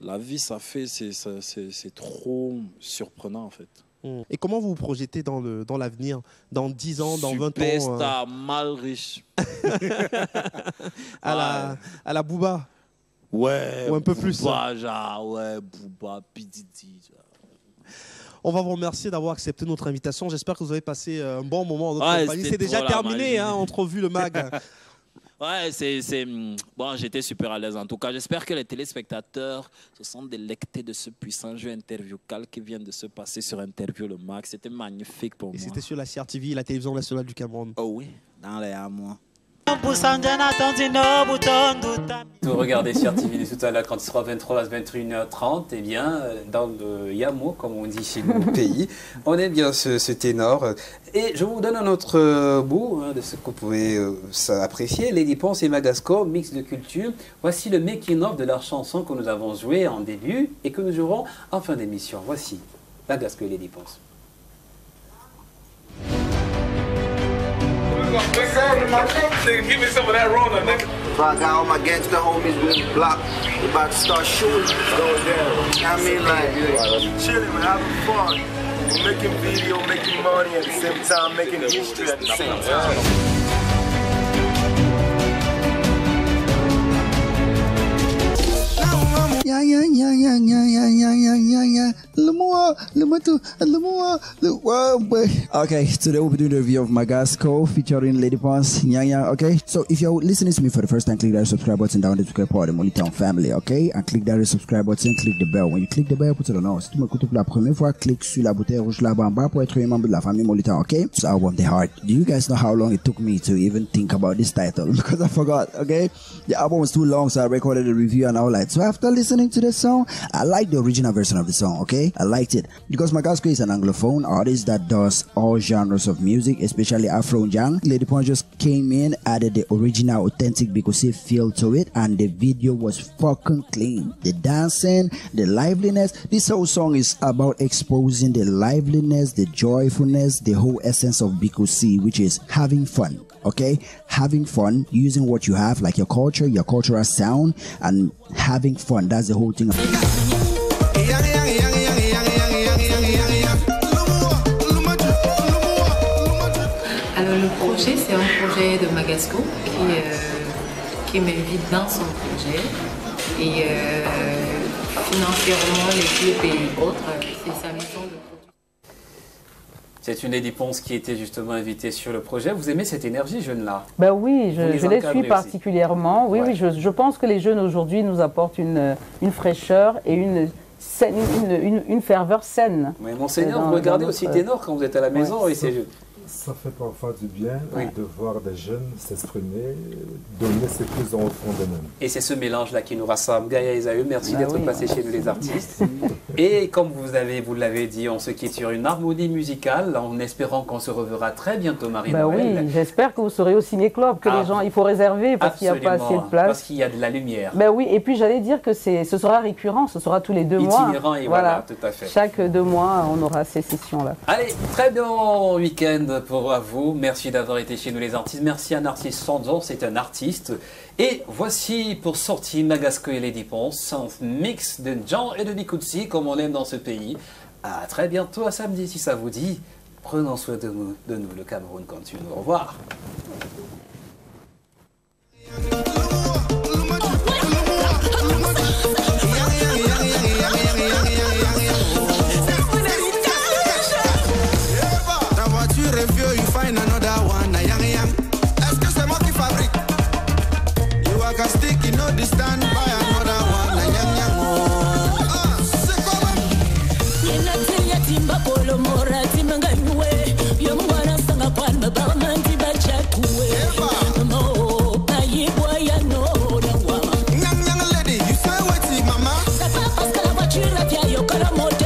Speaker 4: La vie, c'est trop surprenant, en fait.
Speaker 17: Et comment vous vous projetez dans l'avenir? Dans 10 ans, dans 20 ans?
Speaker 4: Superstar, mal riche.
Speaker 17: à la Booba?
Speaker 4: Ouais.
Speaker 17: Ou un peu plus?
Speaker 4: Booba, genre, ouais, Booba, Pididi.
Speaker 17: On va vous remercier d'avoir accepté notre invitation. J'espère que vous avez passé un bon moment en notre compagnie. C'est déjà
Speaker 4: trop
Speaker 17: terminé, hein, entrevue le mag.
Speaker 4: Ouais, bon, j'étais super à l'aise en tout cas. J'espère que les téléspectateurs se sont délectés de ce puissant jeu interview-cal qui vient de se passer sur Interview le Mag. C'était magnifique pour moi.
Speaker 17: Et c'était sur la CRTV, la télévision nationale du Cameroun.
Speaker 4: Oh oui, dans les hameaux.
Speaker 1: Vous regardez sur TV tout à l'heure quand il sera 23 à 21h30, eh bien, dans le Yamo, comme on dit chez nous au pays, on aime bien ce ténor. Et je vous donne un autre bout de ce que vous pouvez apprécier. Lady Ponce et Magasco, mix de culture. Voici le making-of de leur chanson que nous avons joué en début et que nous jouerons en fin d'émission. Voici Magasco et Lady Ponce.
Speaker 12: Nigga, give me some of that Rona, nigga. So I got all my gangster homies with the block. We about to start shooting. Going down. I mean, like, chilling, man, having fun. Making video, making money at the same time, making history at the same time.
Speaker 6: Okay, today we'll be doing the review of Magasco featuring Lady Ponce. Okay, so if you're listening to me for the first time, click that subscribe button down there to be part of the Molitown family, okay? And click that subscribe button, click the bell. When you click the bell, put it on all. Si tu m'écoutes pour la première fois, clique sur la bouteille rouge là-bas en bas pour être un membre de la famille Molitown, okay? So I want the heart. Do you guys know how long it took me to even think about this title? Because I forgot, okay? The album was too long, so I recorded a review and all that. So after listening to the song, I like the original version of the song, okay? I liked it because Magasco is an Anglophone artist that does all genres of music, especially Afro and Young. Lady Ponce just came in, added the original authentic Bikose feel to it, and the video was fucking clean. The dancing, the liveliness. This whole song is about exposing the liveliness, the joyfulness, the whole essence of Bikose, which is having fun. Okay, having fun, using what you have, like your culture, your cultural sound, and having fun. That's the whole thing.
Speaker 7: Alors le projet, c'est un projet de Magasco qui m'invite dans son projet et financièrement les clips et autres, c'est sa mission de.
Speaker 1: C'est une Lady Ponce qui était justement invitée sur le projet. Vous aimez cette énergie jeune-là?
Speaker 18: Ben oui, je les suis
Speaker 1: aussi
Speaker 18: particulièrement. Oui, ouais. Oui, je pense que les jeunes aujourd'hui nous apportent une fraîcheur et une ferveur saine.
Speaker 1: Mais Monseigneur, vous regardez aussi ténor quand vous êtes à la maison.
Speaker 19: Ouais,
Speaker 1: et c'est
Speaker 19: ça fait parfois du bien de voir des jeunes s'exprimer, donner ce qu'ils ont au fond d'eux-mêmes.
Speaker 1: Et c'est ce mélange-là qui nous rassemble. Gaïa Esaü, merci d'être passé chez nous les artistes. Et comme vous l'avez dit, on se quitte sur une harmonie musicale, en espérant qu'on se reverra très bientôt, Marie-Noël.
Speaker 18: Oui, j'espère que vous serez au ciné-club, que les gens, il faut réserver parce qu'il n'y a pas assez de place.
Speaker 1: Parce qu'il y a de la lumière.
Speaker 18: Ben oui, et puis j'allais dire que ce sera récurrent, ce sera tous les 2 mois.
Speaker 1: Itinérant, et voilà, tout à fait.
Speaker 18: Chaque 2 mois, on aura ces sessions-là.
Speaker 1: Allez, très bon week-end pour vous. Merci d'avoir été chez nous les artistes. Merci à Narcisse Sanzon, c'est un artiste. Et voici pour sortir Magasco et Lady Ponce, un mix de Jean et de Bikutsi, comme on aime dans ce pays. À très bientôt, à samedi si ça vous dit. Prenons soin de nous, le Cameroun continue. Au revoir.
Speaker 21: Timba polo mora timanga nyue, yo mwana sanga kwan mabama tiba chakue.
Speaker 8: Got a motor